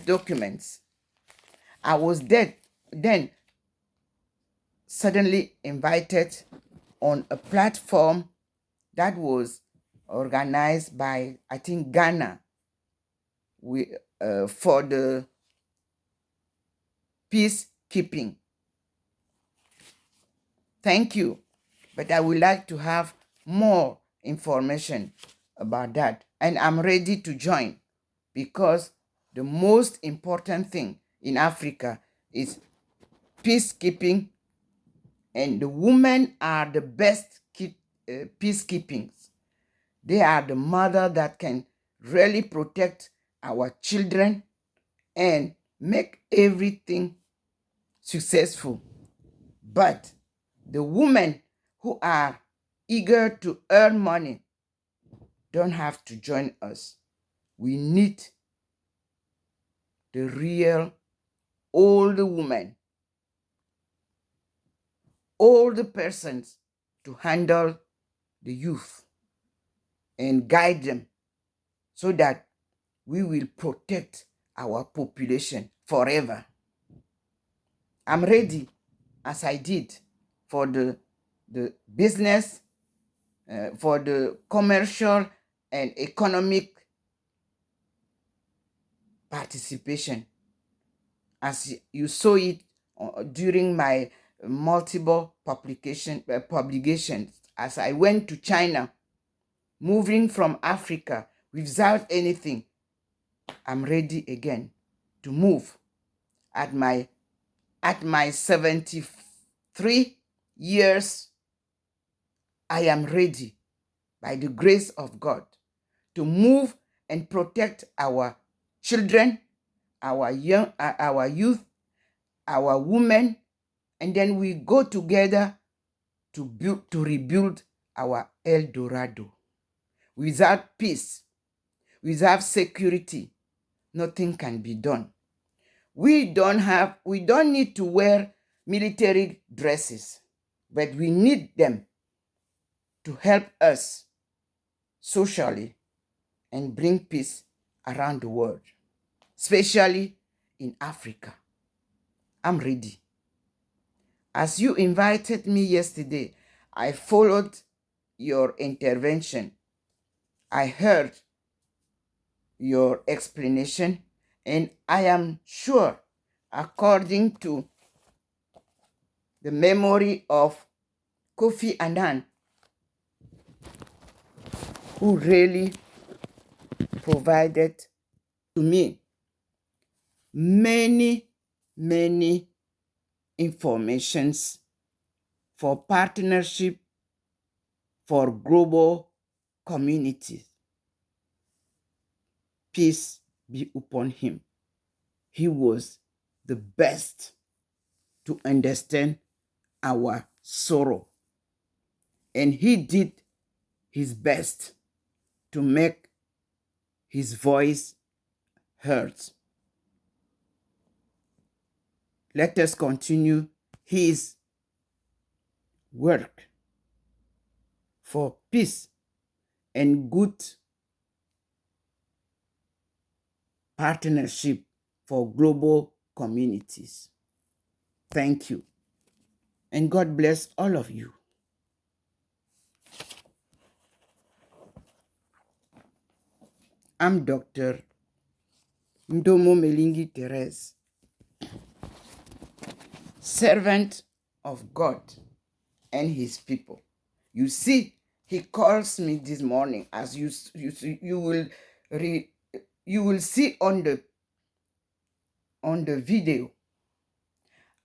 documents, I was then suddenly invited on a platform that was organized by, I think, Ghana for the peacekeeping. Thank you. But I would like to have more information about that. And I'm ready to join, because the most important thing in Africa is peacekeeping, and the women are the best peacekeepings. They are the mother that can really protect our children and make everything successful. But the women who are eager to earn money don't have to join us. We need the real older women, older persons to handle the youth and guide them, so that we will protect our population forever. I'm ready, as I did for the business, for the commercial and economic participation, as you saw it during my multiple publications, as I went to China, moving from Africa without anything. I'm ready again to move. At my 73 years, I am ready by the grace of God. to move and protect our children, our youth, our women, and then we go together to rebuild our El Dorado. Without peace, without security, nothing can be done. We don't need to wear military dresses, but we need them to help us socially and bring peace around the world, especially in Africa. I'm ready. As you invited me yesterday, I followed your intervention. I heard your explanation, and I am sure, according to the memory of Kofi Annan, who really provided to me many informations for partnership for global communities. Peace be upon him. He was the best to understand our sorrow, and he did his best to make his voice heard. Let us continue his work for peace and good partnership for global communities. Thank you. And God bless all of you. I'm Dr. Ndomo Melingi Therese, servant of God and his people. You see, he calls me this morning, as you will see on the video.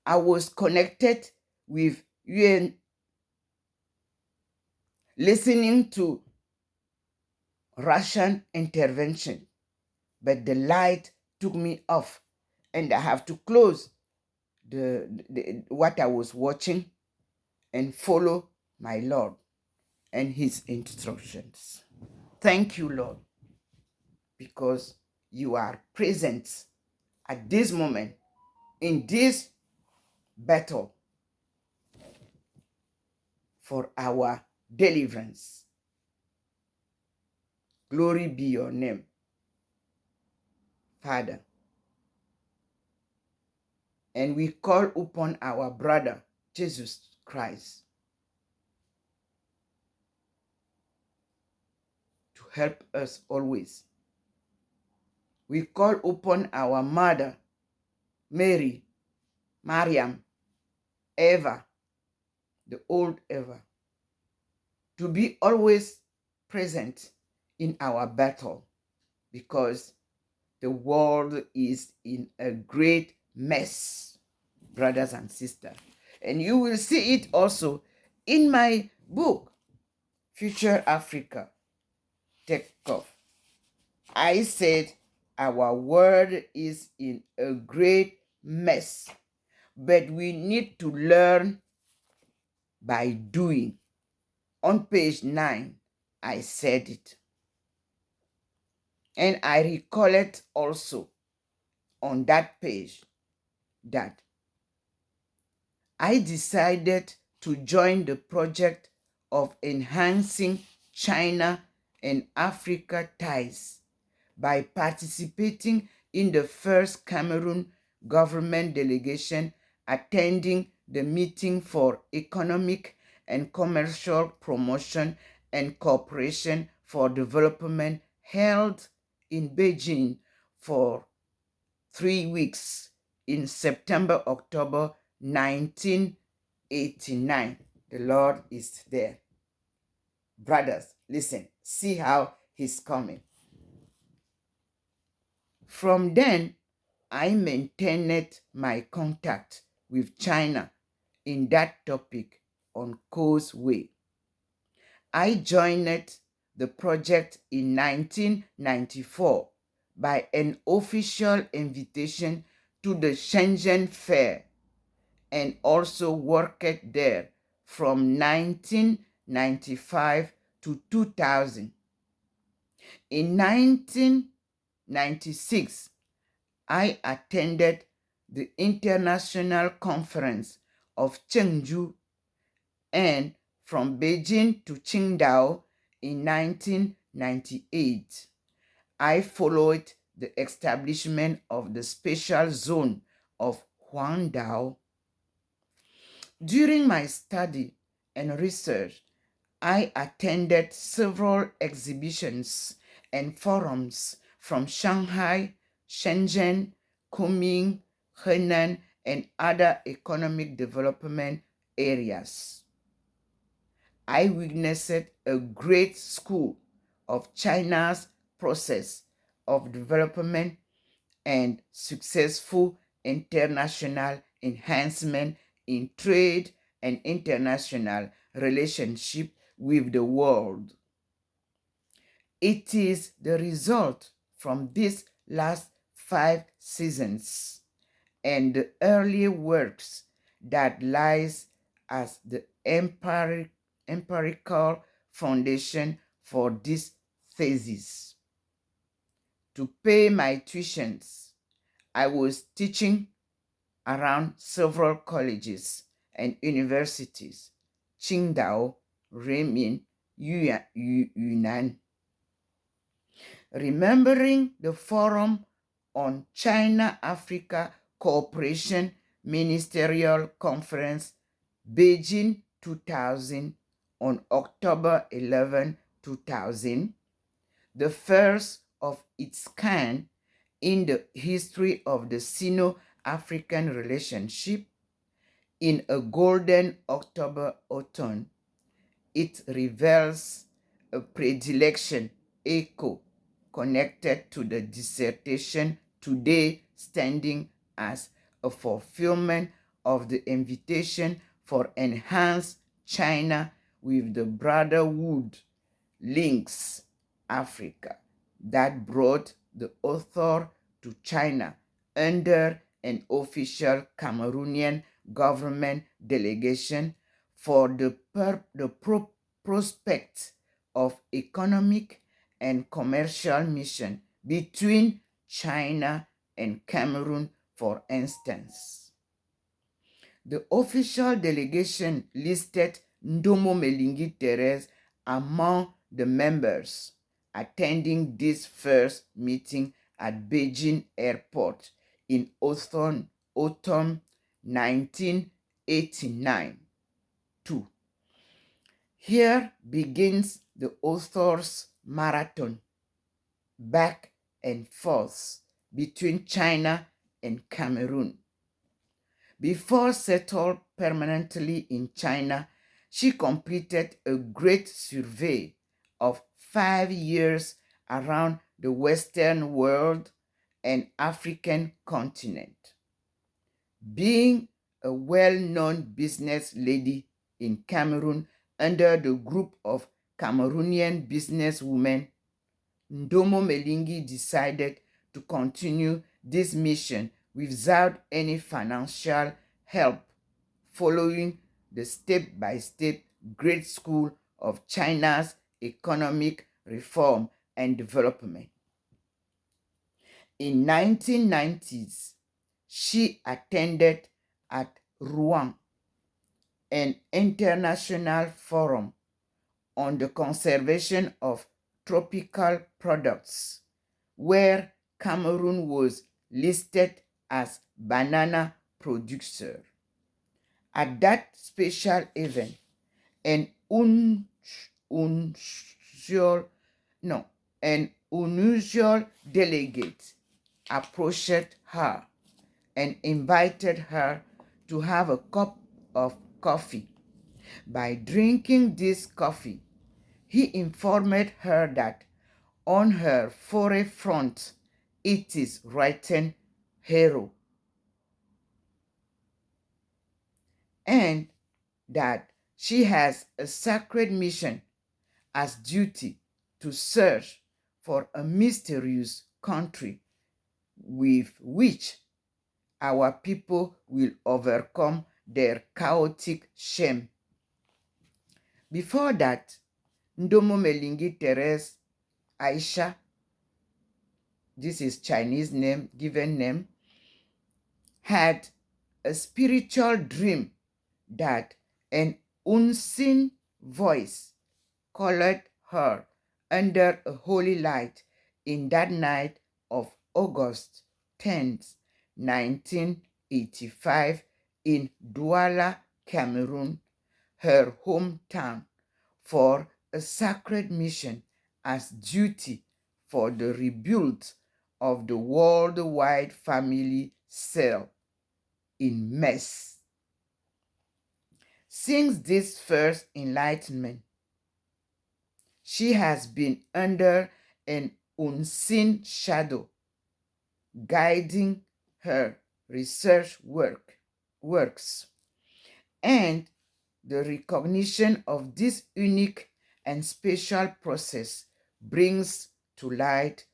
I was connected with UN, listening to Russian intervention, but the light took me off, and I have to close what I was watching and follow my Lord and his instructions. Thank you, Lord, because you are present at this moment in this battle for our deliverance. Glory be your name, Father. And we call upon our brother, Jesus Christ, to help us always. We call upon our mother, Mary, Mariam, Eva, the old Eva, to be always present in our battle, because the world is in a great mess, brothers and sisters. And you will see it also in my book, Future Africa, Take Off. I said our world is in a great mess, but we need to learn by doing. On page 9, I said it. And I recall it also on that page that I decided to join the project of enhancing China and Africa ties by participating in the first Cameroon government delegation attending the meeting for economic and commercial promotion and cooperation for development held in Beijing for 3 weeks in September, October 1989. The Lord is there. Brothers, listen, see how he's coming. From then, I maintained my contact with China in that topic on Causeway. I joined the project in 1994 by an official invitation to the Shenzhen Fair and also worked there from 1995 to 2000. In 1996, I attended the International Conference of Chengdu, and from Beijing to Qingdao in 1998. I followed the establishment of the special zone of Huangdao. During my study and research, I attended several exhibitions and forums from Shanghai, Shenzhen, Kunming, Henan, and other economic development areas. I witnessed a great school of China's process of development and successful international enhancement in trade and international relationship with the world. It is the result from these last 5 seasons and the early works that lies as the empirical foundation for this thesis. To pay my tuitions, I was teaching around several colleges and universities, Qingdao, Renmin, Yunnan. Remembering the Forum on China-Africa Cooperation Ministerial Conference, Beijing 2000, on October 11, 2000, the first of its kind in the history of the Sino-African relationship, in a golden October autumn, it reveals a predilection echo connected to the dissertation today standing as a fulfillment of the invitation for enhanced China with the Brotherhood Links Africa that brought the author to China under an official Cameroonian government delegation for the prospect of economic and commercial mission between China and Cameroon, for instance. The official delegation listed Ndomo Melingi Therese among the members attending this first meeting at Beijing Airport in autumn 1989. 2. Here begins the author's marathon, back and forth between China and Cameroon. Before settled permanently in China, she completed a great survey of 5 years around the Western world and African continent. Being a well-known business lady in Cameroon under the group of Cameroonian businesswomen, Ndomo Melingi decided to continue this mission without any financial help, following the step-by-step Great School of China's economic reform and development. In 1990s, she attended at Rouen an international forum on the conservation of tropical products, where Cameroon was listed as banana producer. At that special event, an unusual delegate approached her and invited her to have a cup of coffee. By drinking this coffee, he informed her that on her forehead front it is written hero, and that she has a sacred mission as duty to search for a mysterious country with which our people will overcome their chaotic shame. Before that, Ndomo Melingi Therese Aisha, this is Chinese name, given name, had a spiritual dream that an unseen voice called her under a holy light in that night of August 10th, 1985, in Douala, Cameroon, her hometown, for a sacred mission as duty for the rebuild of the worldwide family cell in mess. Since this first enlightenment, she has been under an unseen shadow, guiding her research works, and the recognition of this unique and special process brings to light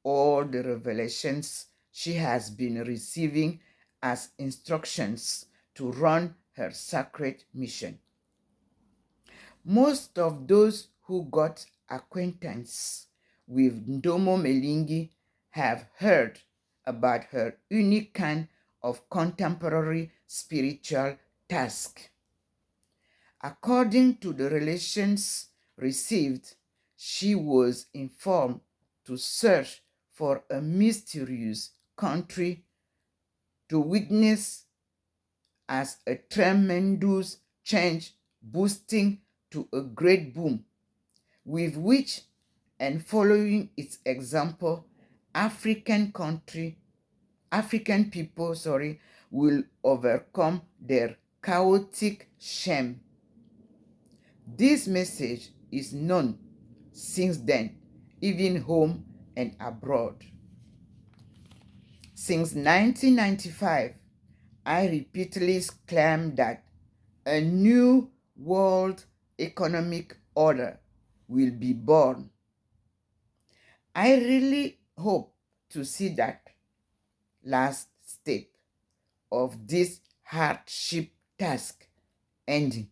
all the revelations she has been receiving as instructions to run her sacred mission. Most of those who got acquaintance with Ndomo Melingi have heard about her unique kind of contemporary spiritual task. According to the relations received, she was informed to search for a mysterious country to witness as a tremendous change boosting to a great boom, with which and following its example, African people, will overcome their chaotic shame. This message is known since then, even home and abroad. Since 1995, I repeatedly claim that a new world economic order will be born. I really hope to see that last step of this hardship task ending.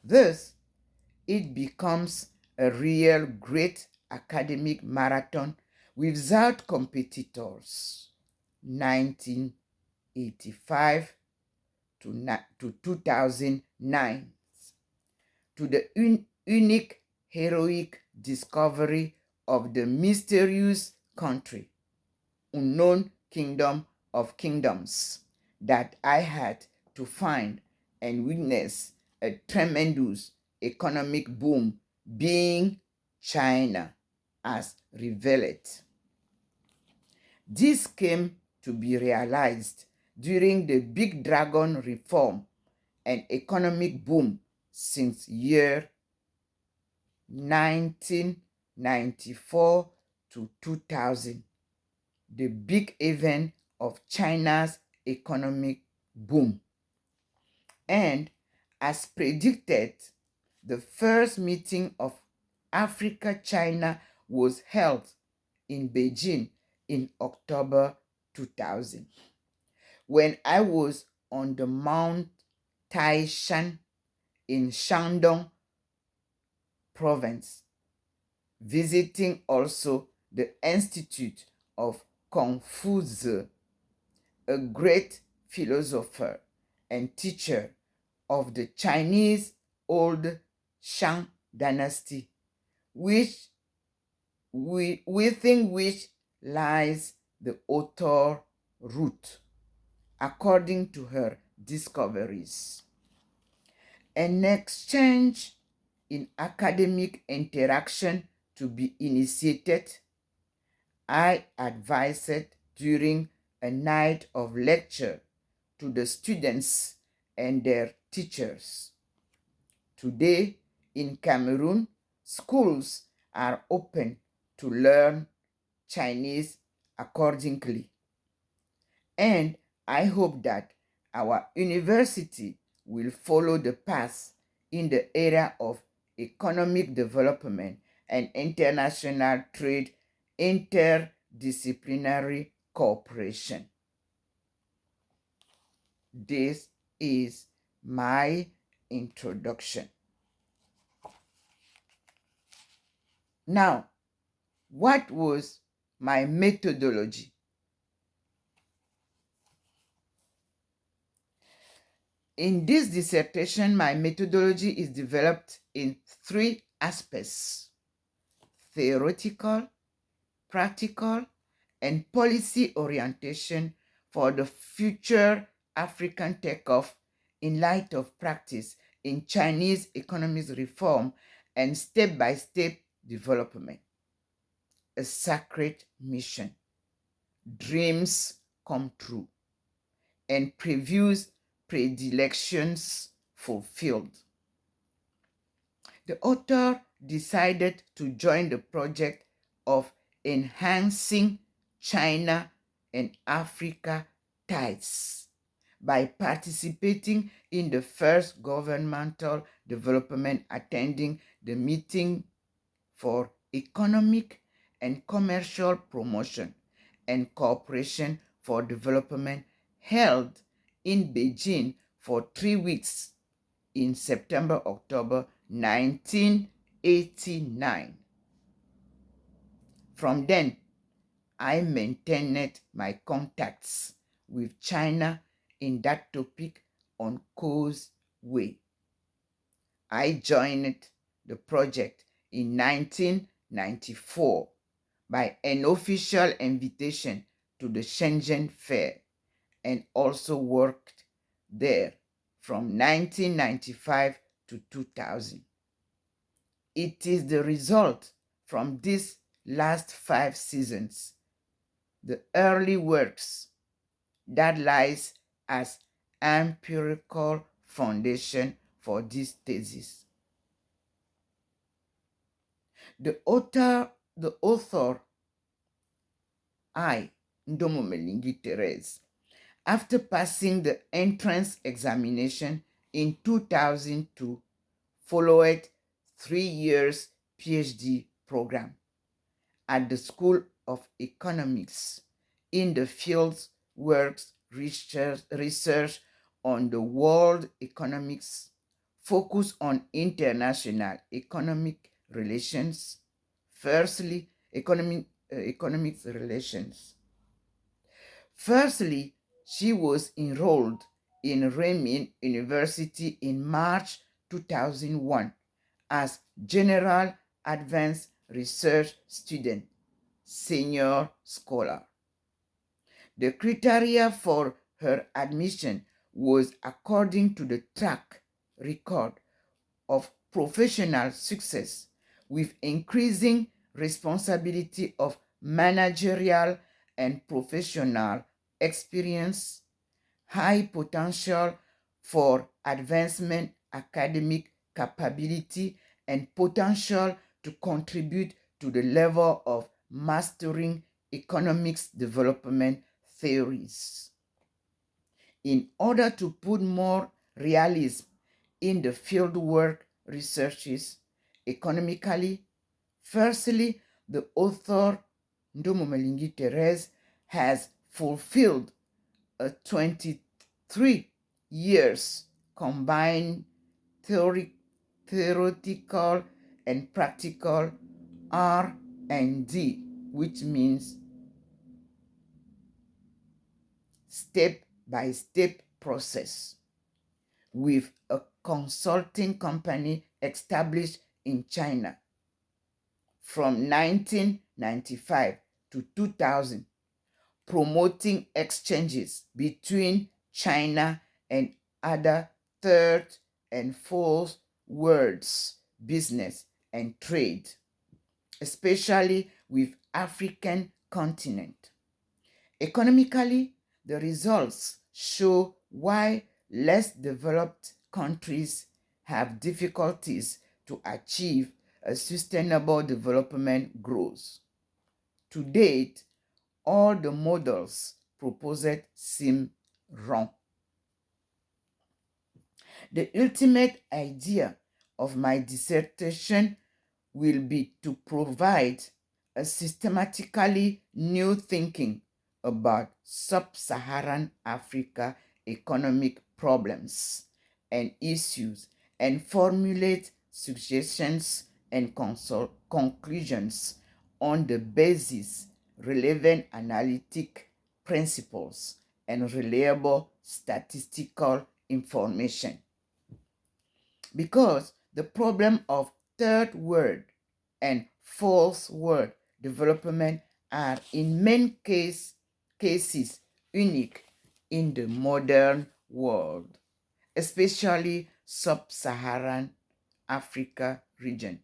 Thus, it becomes a real great academic marathon without competitors. 1985 to 2009, to the unique heroic discovery of the mysterious country, unknown kingdom of kingdoms, that I had to find and witness a tremendous economic boom, being China, as revealed. This came to be realized during the Big Dragon reform and economic boom since year 1994 to 2000, the big event of China's economic boom. And as predicted, the first meeting of Africa-China was held in Beijing in October 2000, when I was on the Mount Taishan in Shandong province, visiting also the Institute of Confucius, a great philosopher and teacher of the Chinese old Shang dynasty, within which lies the author root, according to her discoveries. An exchange in academic interaction to be initiated, I advised during a night of lecture to the students and their teachers. Today, in Cameroon, schools are open to learn Chinese accordingly. And I hope that our university will follow the path in the area of economic development and international trade, interdisciplinary cooperation. This is my introduction. Now, what was my methodology? In this dissertation, my methodology is developed in three aspects: theoretical, practical, and policy orientation for the future African takeoff in light of practice in Chinese economic reform and step-by-step development. A sacred mission. Dreams come true and previews predilections fulfilled. The author decided to join the project of enhancing China and Africa ties by participating in the first governmental development attending the meeting for economic and commercial promotion and cooperation for development held in Beijing for 3 weeks in September-October 1989. From then, I maintained my contacts with China in that topic on Causeway. I joined the project in 1994 by an official invitation to the Shenzhen Fair and also worked there from 1995 to 2000. It is the result from these last 5 seasons, the early works, that lies as empirical foundation for this thesis. The author, I, Ndomo Melingi Therese, after passing the entrance examination in 2002, followed 3 years PhD program at the School of Economics in the fields works research on the world economics, focus on international economic relations. Firstly, economic relations. Firstly, she was enrolled in Renmin University in March 2001 as General Advanced Research Student, Senior Scholar. The criteria for her admission was according to the track record of professional success with increasing responsibility of managerial and professional experience, high potential for advancement, academic capability, and potential to contribute to the level of mastering economics development theories. In order to put more realism in the fieldwork researches economically, firstly, the author Ndomo Melingi Therese has fulfilled a 23 years combined theoretical and practical R&D, which means step-by-step process, with a consulting company established in China from 1995 to 2000, promoting exchanges between China and other third and fourth worlds business and trade, especially with African continent. Economically, the results show why less developed countries have difficulties to achieve a sustainable development growth. To date, all the models proposed seem wrong. The ultimate idea of my dissertation will be to provide a systematically new thinking about sub-Saharan Africa economic problems and issues and formulate suggestions and conclusions on the basis relevant analytic principles and reliable statistical information. Because the problem of third world and fourth world development are in many cases unique in the modern world, especially sub-Saharan Africa region,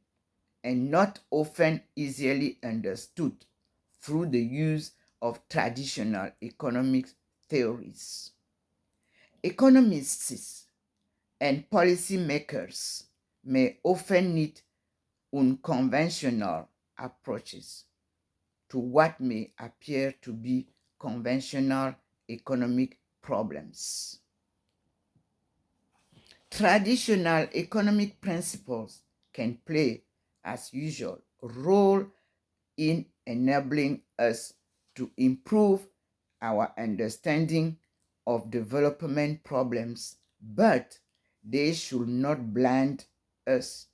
and not often easily understood through the use of traditional economic theories. Economists and policymakers may often need unconventional approaches to what may appear to be conventional economic problems. Traditional economic principles can play, as usual, a role in enabling us to improve our understanding of development problems, but they should not blind us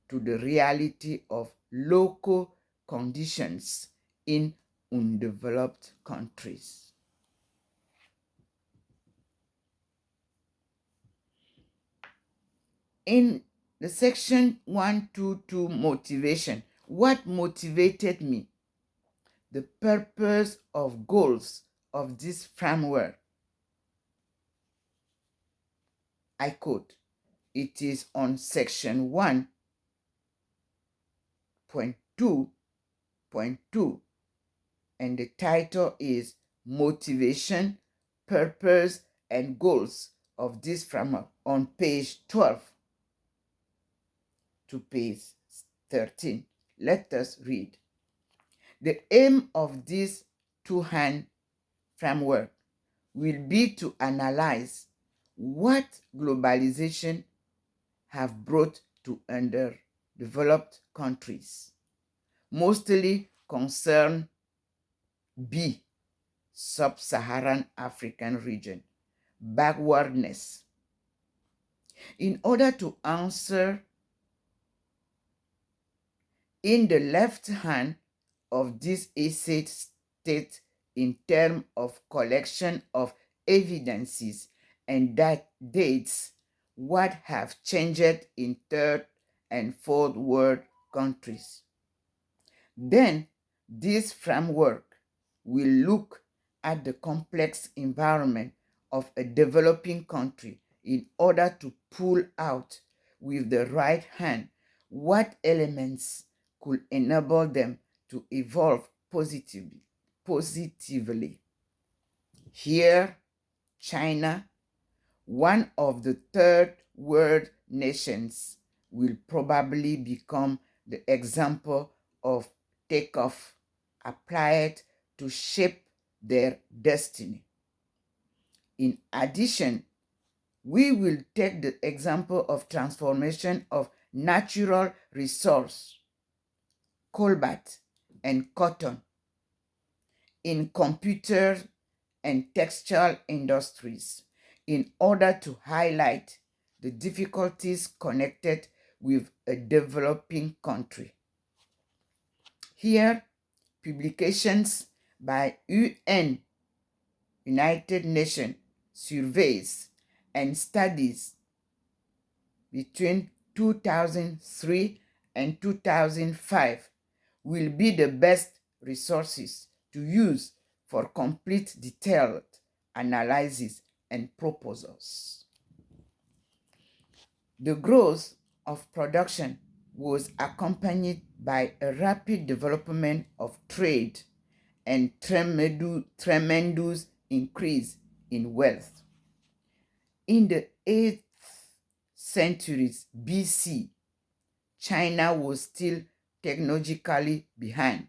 to the reality of local conditions in undeveloped countries. In the section 122 motivation, what motivated me? The purpose of goals of this framework. I quote, it is on section 1.2.2 and the title is Motivation, Purpose, and Goals of this framework on page 12 to page 13. Let us read. The aim of this two-hand framework will be to analyze what globalization have brought to underdeveloped countries, mostly concern B, sub-Saharan African region, backwardness. In order to answer, in the left hand of this essay state in terms of collection of evidences and that dates what have changed in third and fourth world countries. Then this framework will look at the complex environment of a developing country in order to pull out with the right hand what elements could enable them to evolve positively. Here, China, one of the third world nations, will probably become the example of takeoff applied to shape their destiny. In addition, we will take the example of transformation of natural resource, cobalt and cotton, in computer and textile industries in order to highlight the difficulties connected with a developing country. Here, publications by United Nations surveys and studies between 2003 and 2005 will be the best resources to use for complete detailed analysis and proposals. The growth of production was accompanied by a rapid development of trade and tremendous increase in wealth. In the 8th centuries BC, China was still technologically behind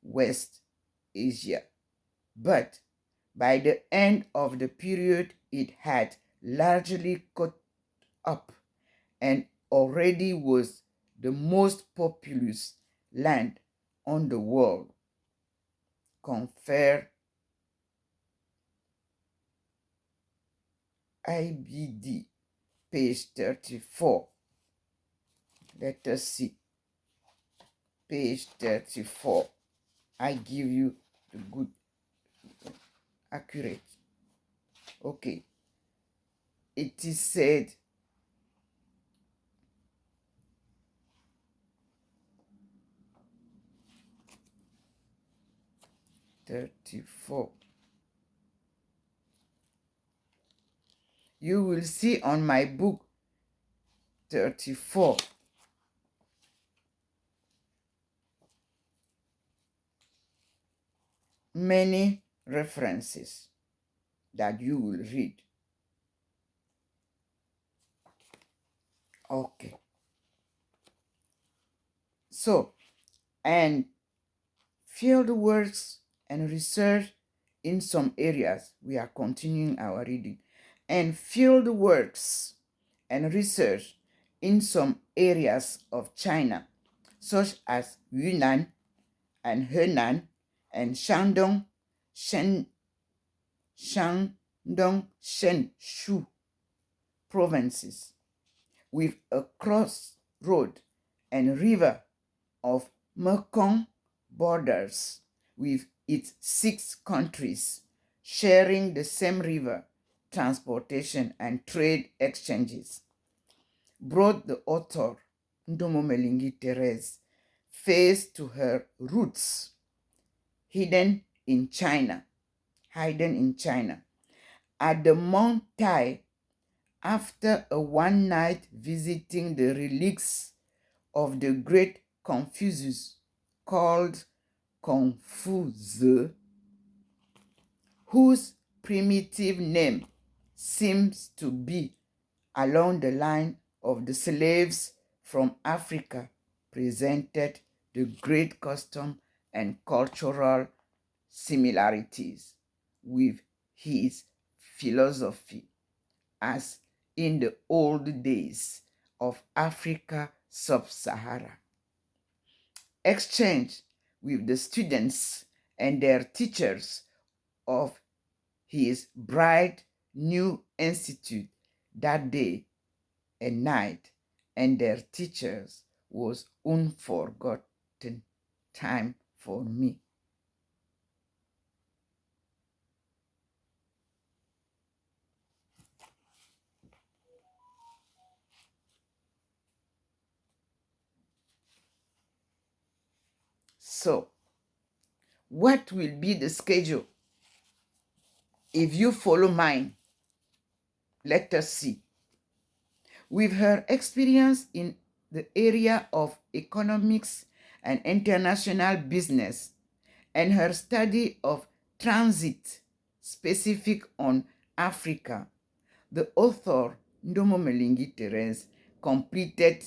West Asia, but by the end of the period it had largely caught up and already was the most populous land on the world. Confer IBD, page 34. Let us see. Page 34. I give you the good, accurate. Okay. It is said (34). You will see on my book 34 many references that you will read. Okay. So, and field works and research in some areas. We are continuing our reading. And field works and research in some areas of China, such as Yunnan and Henan and Shandong, Shenshu provinces, with a crossroad and river of Mekong borders with its 6 countries sharing the same river, transportation and trade exchanges, brought the author, Ndomomelingi Therese, face to her roots, hidden in China. At the Mount Tai, after a one-night visiting the relics of the great Confucius, called Confuze, whose primitive name seems to be along the line of the slaves from Africa, presented the great custom and cultural similarities with his philosophy, as in the old days of Africa sub-Sahara. Exchange with the students and their teachers of his bright new institute that day and night, and their teachers, was unforgotten time for me. So, what will be the schedule if you follow mine? Let us see. With her experience in the area of economics and international business, and her study of transit specific on Africa, the author, Ndomomelingi Therese, completed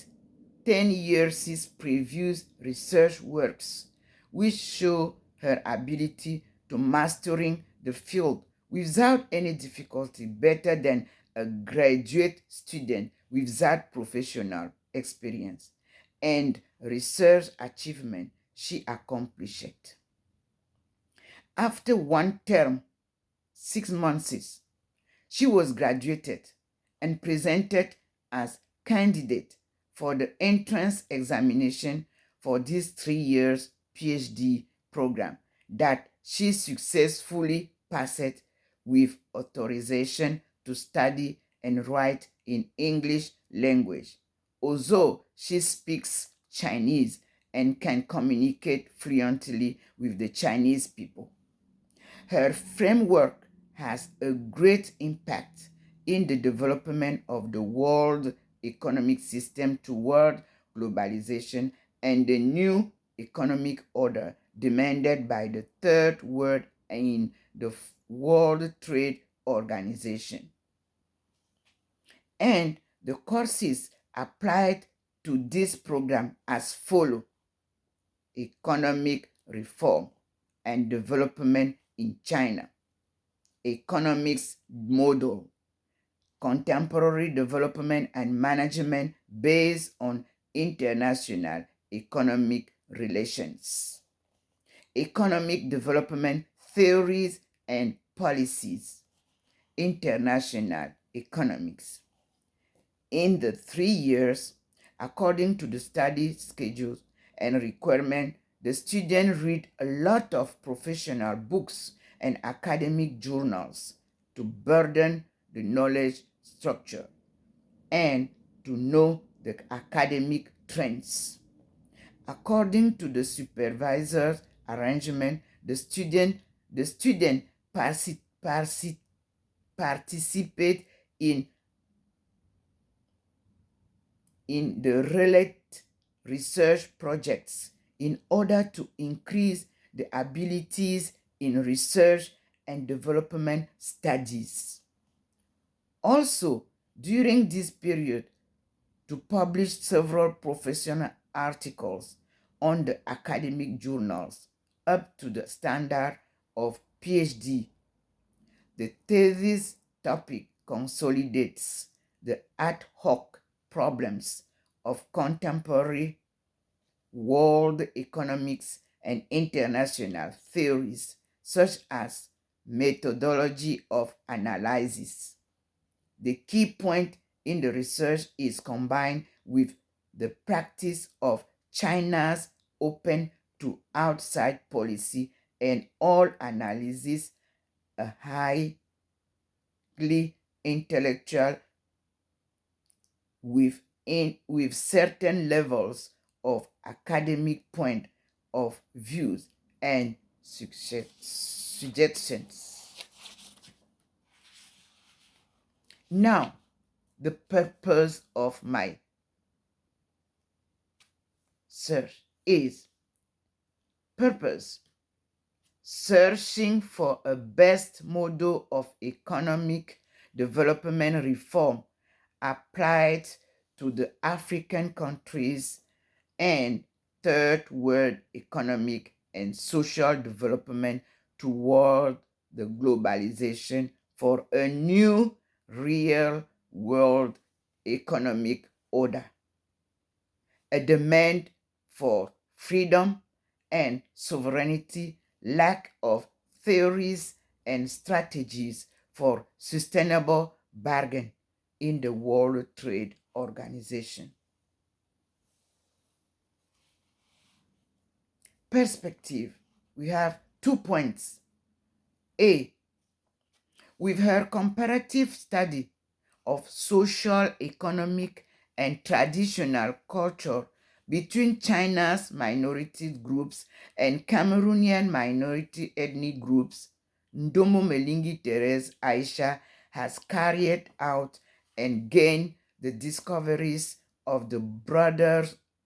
10 years' previous research works, which show her ability to mastering the field without any difficulty better than a graduate student without professional experience and research achievement she accomplished. After one term, 6 months, she was graduated and presented as candidate for the entrance examination for this 3 years PhD program that she successfully passed with authorization to study and write in English language, although she speaks Chinese and can communicate fluently with the Chinese people. Her framework has a great impact in the development of the world economic system toward globalization and the new economic order demanded by the Third World in the World Trade Organization. And the courses applied to this program as follow: economic reform and development in China, economics model, contemporary development and management based on international economic relations, economic development theories and policies, international economics. In the 3 years, according to the study schedules and requirement, the students read a lot of professional books and academic journals to burden the knowledge structure and to know the academic trends. According to the supervisor's arrangement, the student participate in the related research projects in order to increase the abilities in research and development studies. Also, during this period, to publish several professional articles on the academic journals up to the standard of PhD. The thesis topic consolidates the ad hoc problems of contemporary world economics and international theories, such as methodology of analysis. The key point in the research is combined with the practice of China's open to outside policy and all analysis, a highly intellectual with certain levels of academic point of views and suggestions. Now, the purpose of my search is searching for a best model of economic development reform applied to the African countries and third world economic and social development toward the globalization for a new real world economic order. A demand for freedom and sovereignty, lack of theories and strategies for sustainable bargain in the World Trade Organization. Perspective. We have 2 points. A. With her comparative study of social, economic, and traditional culture between China's minority groups and Cameroonian minority ethnic groups, Ndomo Melingi Therese Aisha has carried out and gained the discoveries of the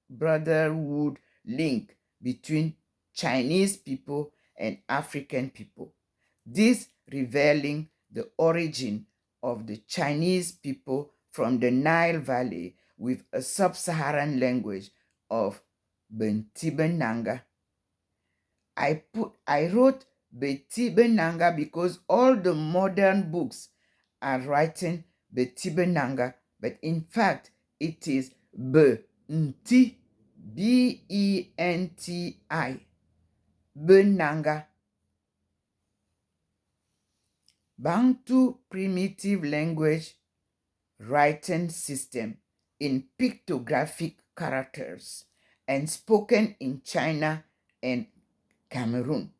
brotherhood link between Chinese people and African people. This revealing the origin of the Chinese people from the Nile Valley with a sub-Saharan language of Bentibenanga. I wrote Betibenanga because all the modern books are writing Betibenanga, but in fact it is Benti, Benti, Benanga. Bantu primitive language writing system in pictographic characters and spoken in China and Cameroon.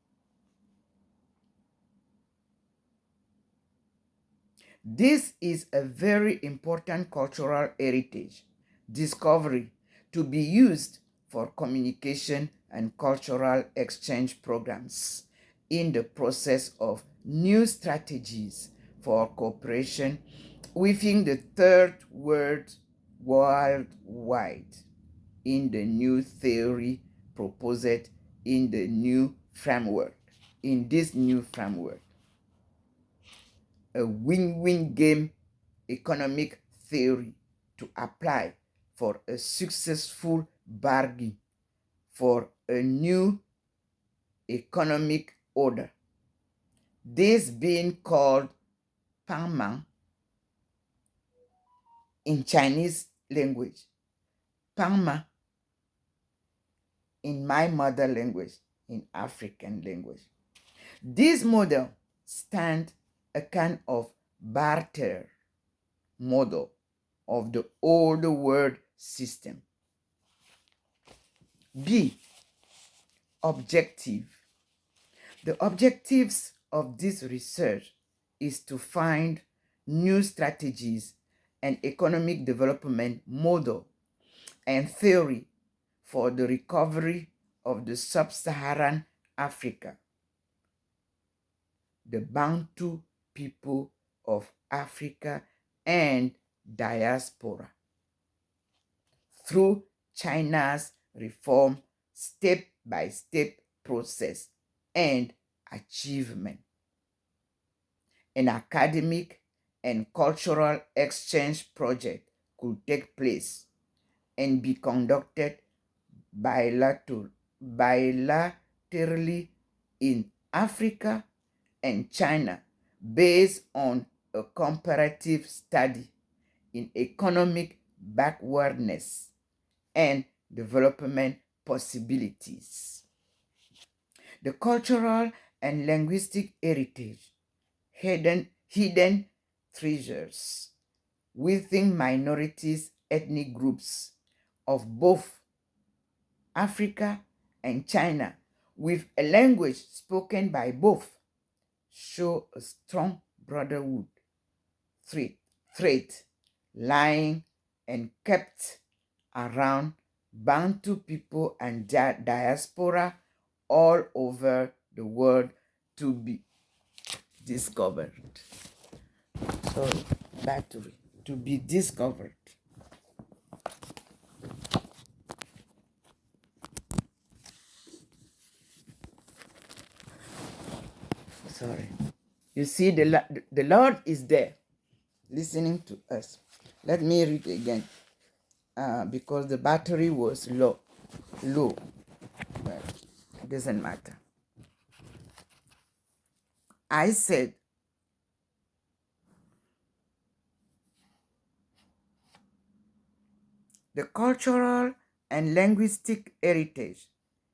This is a very important cultural heritage discovery to be used for communication and cultural exchange programs in the process of new strategies for cooperation within the third world worldwide in the new theory proposed in the new framework. In this new framework, a win-win game economic theory to apply for a successful bargain for a new economic order. This being called Pangmang in Chinese language, Pama in my mother language, in African language. This model stands a kind of barter model of the old world system. B. Objective. The objectives of this research is to find new strategies and economic development model and theory for the recovery of the sub-Saharan Africa, the Bantu people of Africa and diaspora, through China's reform step-by-step process and achievement. An academic and cultural exchange project could take place and be conducted bilaterally in Africa and China based on a comparative study in economic backwardness and development possibilities. The cultural and linguistic heritage, hidden treasures within minorities, ethnic groups of both Africa and China, with a language spoken by both, show a strong brotherhood thread lying and kept around Bantu people and diaspora all over the world to be discovered. Sorry, battery. To be discovered. Sorry. You see, the Lord is there listening to us. Let me read again because the battery was low. But it doesn't matter. I said, the cultural and linguistic heritage,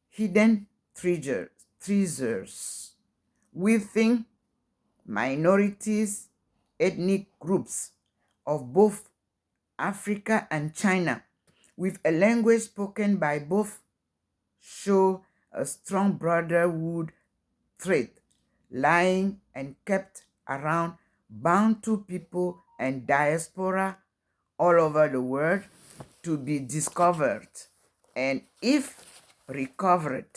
hidden treasures within minorities, ethnic groups of both Africa and China, with a language spoken by both, show a strong brotherhood thread lying and kept around Bantu people and diaspora all over the world to be discovered, and if recovered,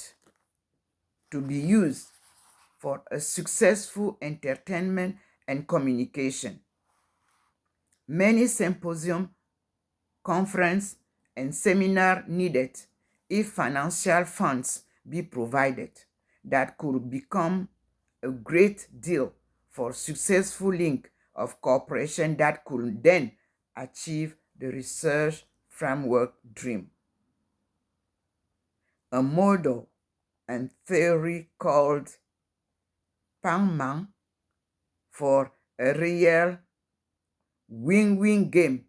to be used for a successful entertainment and communication. Many symposium, conference, and seminar needed if financial funds be provided that could become a great deal for successful link of cooperation that could then achieve the research framework dream. A model and theory called Pangmang for a real win-win game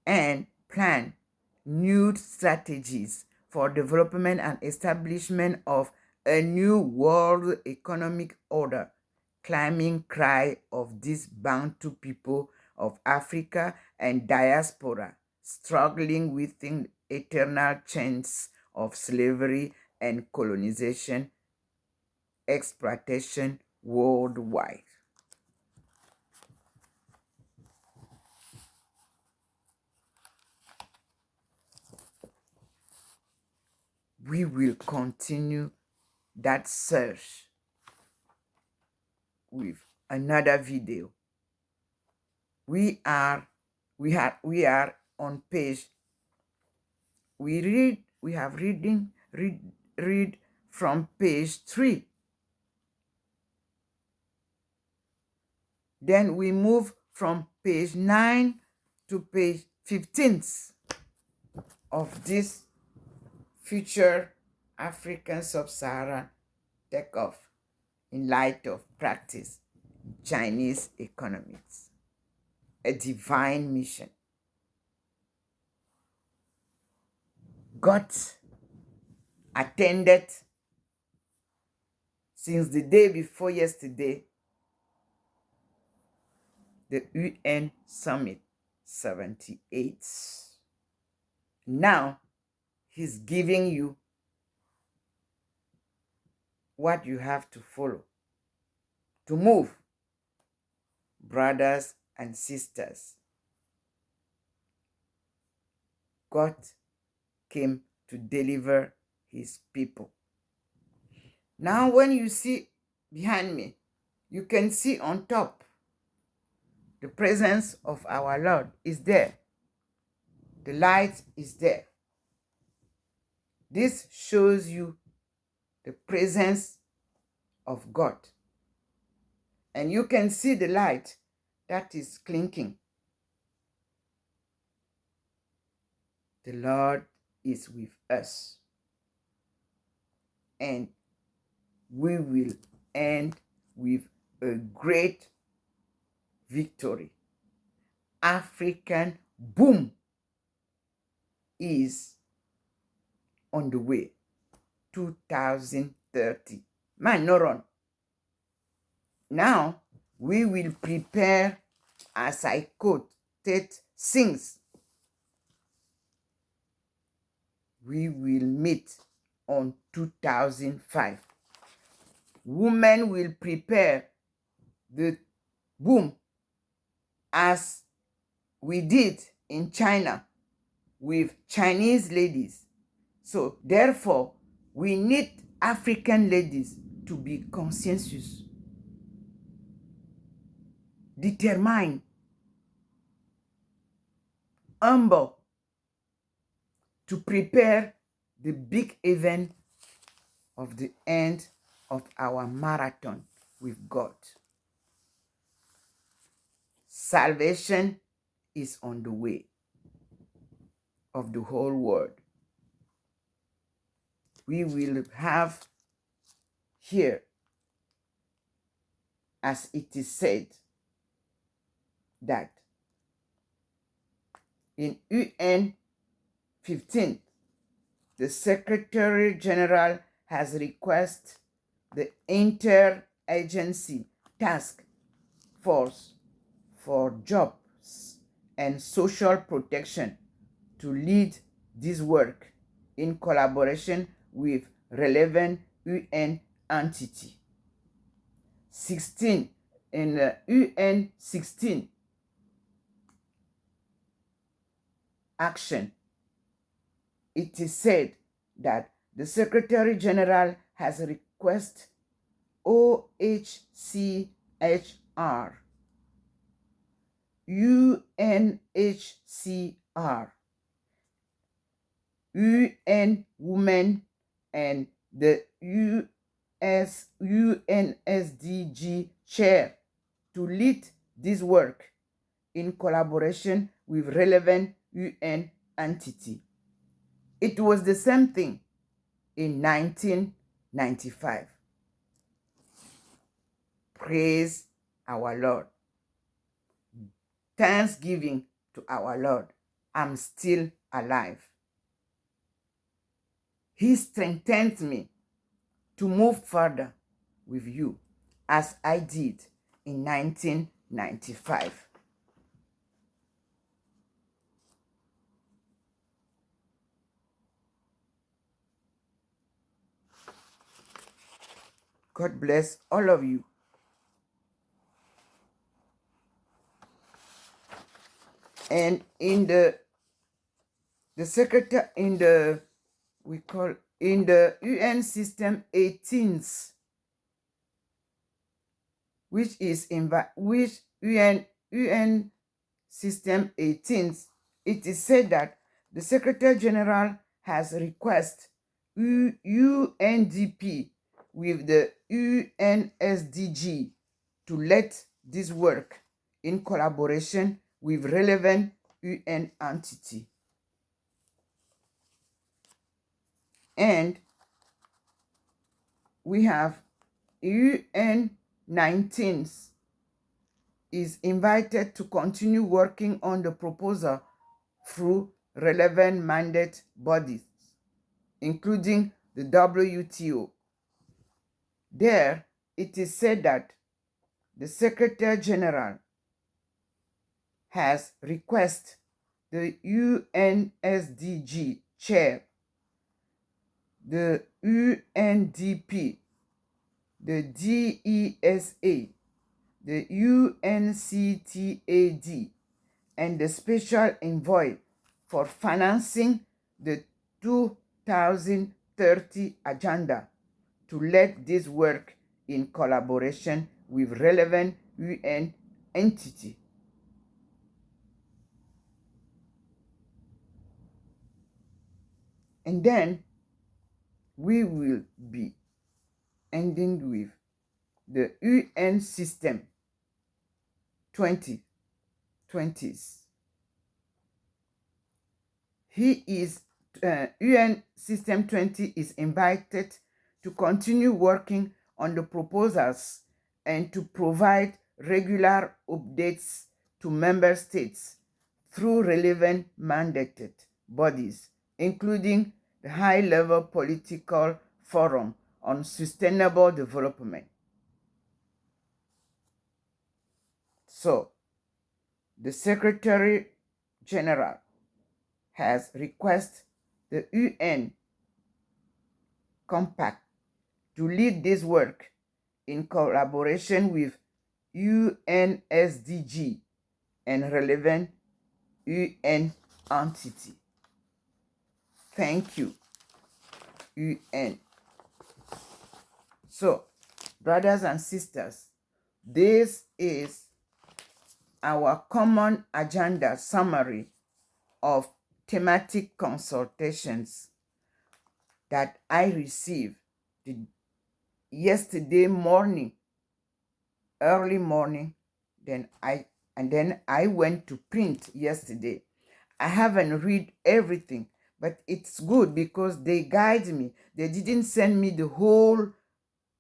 and plan new strategies for development and establishment of a new world economic order, claiming cry of these Bantu people of Africa and diaspora, struggling within eternal chains of slavery and colonization, exploitation worldwide. We will continue that search with another video. We are on page. We have read from page 3. Then we move from page 9 to page 15 of this future African sub-Saharan takeoff in light of practice Chinese economics. a divine mission. God attended since the day before yesterday the UN Summit 78. Now, he's giving you what you have to follow to move, brothers and sisters. God came to deliver his people. Now, when you see behind me, you can see on top the presence of our Lord is there. The light is there. This shows you the presence of God. And you can see the light that is clinking. The Lord is with us. And we will end with a great victory. African boom is on the way. 2030. Man, no run. Now, we will prepare, as I quote, Tate sings. We will meet on 2005. Women will prepare the boom as we did in China with Chinese ladies. So therefore, we need African ladies to be conscientious, determined, humble, to prepare the big event of the end of our marathon with God. Salvation is on the way of the whole world. We will have here, as it is said, that in UN 15, the Secretary General has requested the Interagency Task Force for Jobs and Social Protection to lead this work in collaboration with relevant UN entity. 16 in UN 16 action, it is said that the Secretary General has requested OHCHR, UNHCR, UN Women, and the UNSDG chair to lead this work in collaboration with relevant UN entity. It was the same thing in 1995. Praise our Lord. Thanksgiving to our Lord. I'm still alive. He strengthened me to move further with you as I did in 1995. God bless all of you. And in the secretary in the UN system 18th, which is UN system 18th, it is said that the Secretary General has requested UNDP with the UNSDG to let this work in collaboration with relevant UN entity. And we have UN 19th is invited to continue working on the proposal through relevant mandate bodies, including the WTO. There, it is said that the Secretary General has requested the UNSDG chair, the UNDP, the DESA, the UNCTAD, and the Special Envoy for financing the 2030 agenda to let this work in collaboration with relevant UN entity. And then we will be ending with the UN System 2020s. UN System 20 is invited to continue working on the proposals and to provide regular updates to member states through relevant mandated bodies, including the high-level political forum on sustainable development. So, the Secretary General has requested the UN Compact to lead this work in collaboration with UNSDG and relevant UN entity. Thank you, UN. So, brothers and sisters, this is our common agenda summary of thematic consultations that I received yesterday morning, early morning. Then I went to print yesterday. I haven't read everything, but it's good because they guide me. They didn't send me the whole,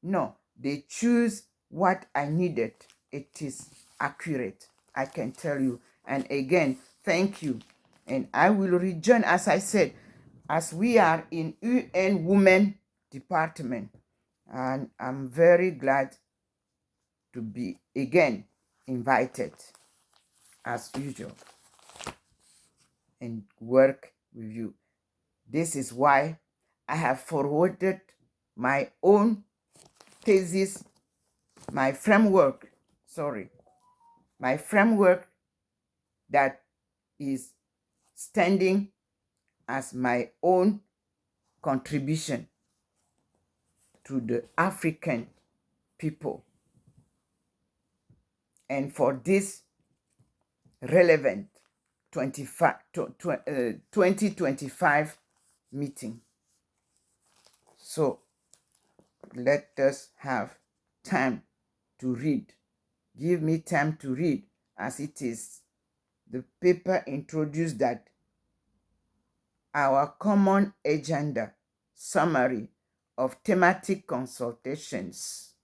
no, they choose what I needed. It is accurate, I can tell you. And again, thank you. And I will rejoin, as I said, as we are in UN Women Department. And I'm very glad to be again invited, as usual, and work with you. This is why I have forwarded my own thesis, my framework that is standing as my own contribution to the African people. And for this relevant 2025 meeting. So let us have time to read. Give me time to read, as it is the paper introduced that our common agenda summary of thematic consultations.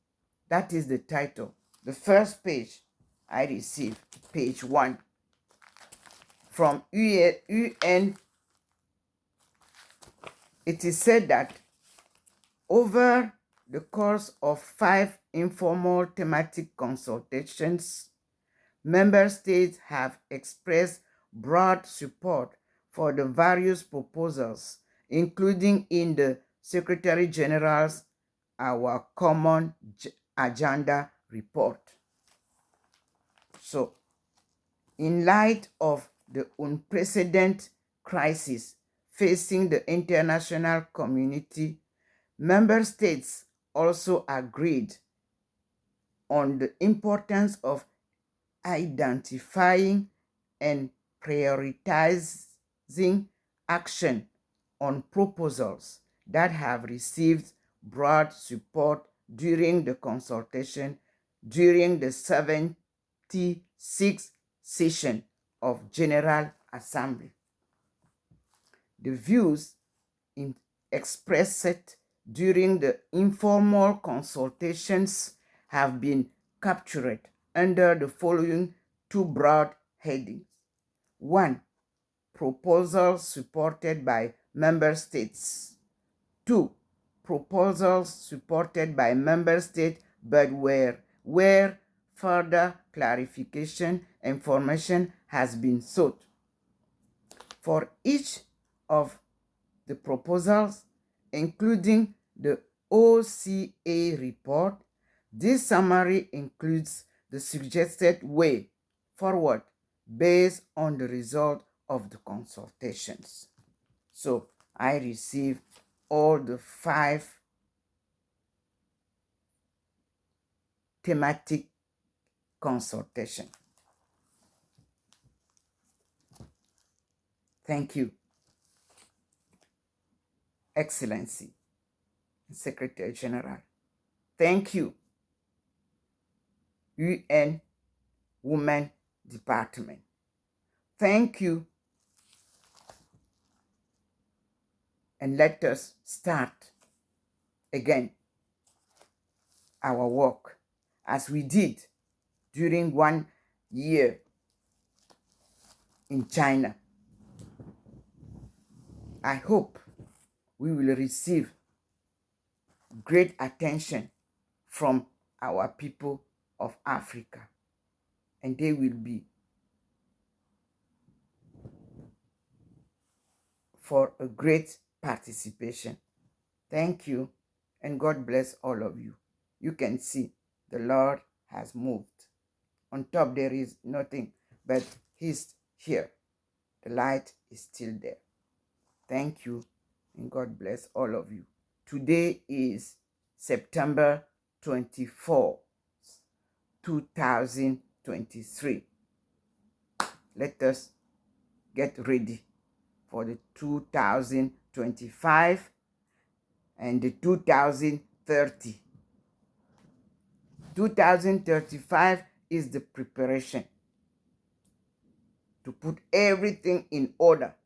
That is the title. The first page I received, page 1, from UN. It is said that over the course of 5 informal thematic consultations, member states have expressed broad support for the various proposals, including in the Secretary General's Our Common Agenda report. So, in light of the unprecedented crisis facing the international community, member states also agreed on the importance of identifying and prioritizing action on proposals that have received broad support during the consultation during the 76th session of General Assembly. The views expressed during the informal consultations have been captured under the following two broad headings. 1. Proposals supported by member states. 2. Proposals supported by member states but where further clarification information has been sought. For each of the proposals, including the OCA report, this summary includes the suggested way forward based on the result of the consultations. So I received all the 5 thematic consultation. Thank you, Excellency, Secretary General. Thank you, UN Women Department. Thank you. And let us start again our work as we did during 1 year in China. I hope we will receive great attention from our people of Africa, and they will be for a great participation. Thank you, and God bless all of you. You can see the Lord has moved. On top there is nothing, but He's here. The light is still there. Thank you, and God bless all of you. Today is September 24, 2023. Let us get ready for the 2025 and the 2030. 2035 is the preparation to put everything in order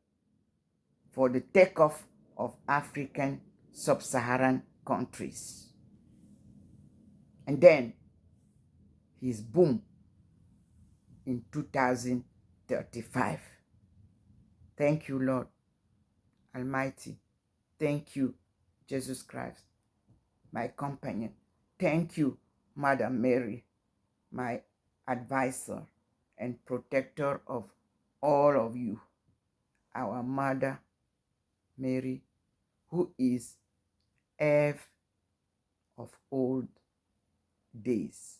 for the takeoff of African sub-Saharan countries. And then his boom in 2035. Thank you, Lord Almighty. Thank you, Jesus Christ, my companion. Thank you, Mother Mary, my advisor and protector of all of you. Our Mother Mary, who is Eve of old days.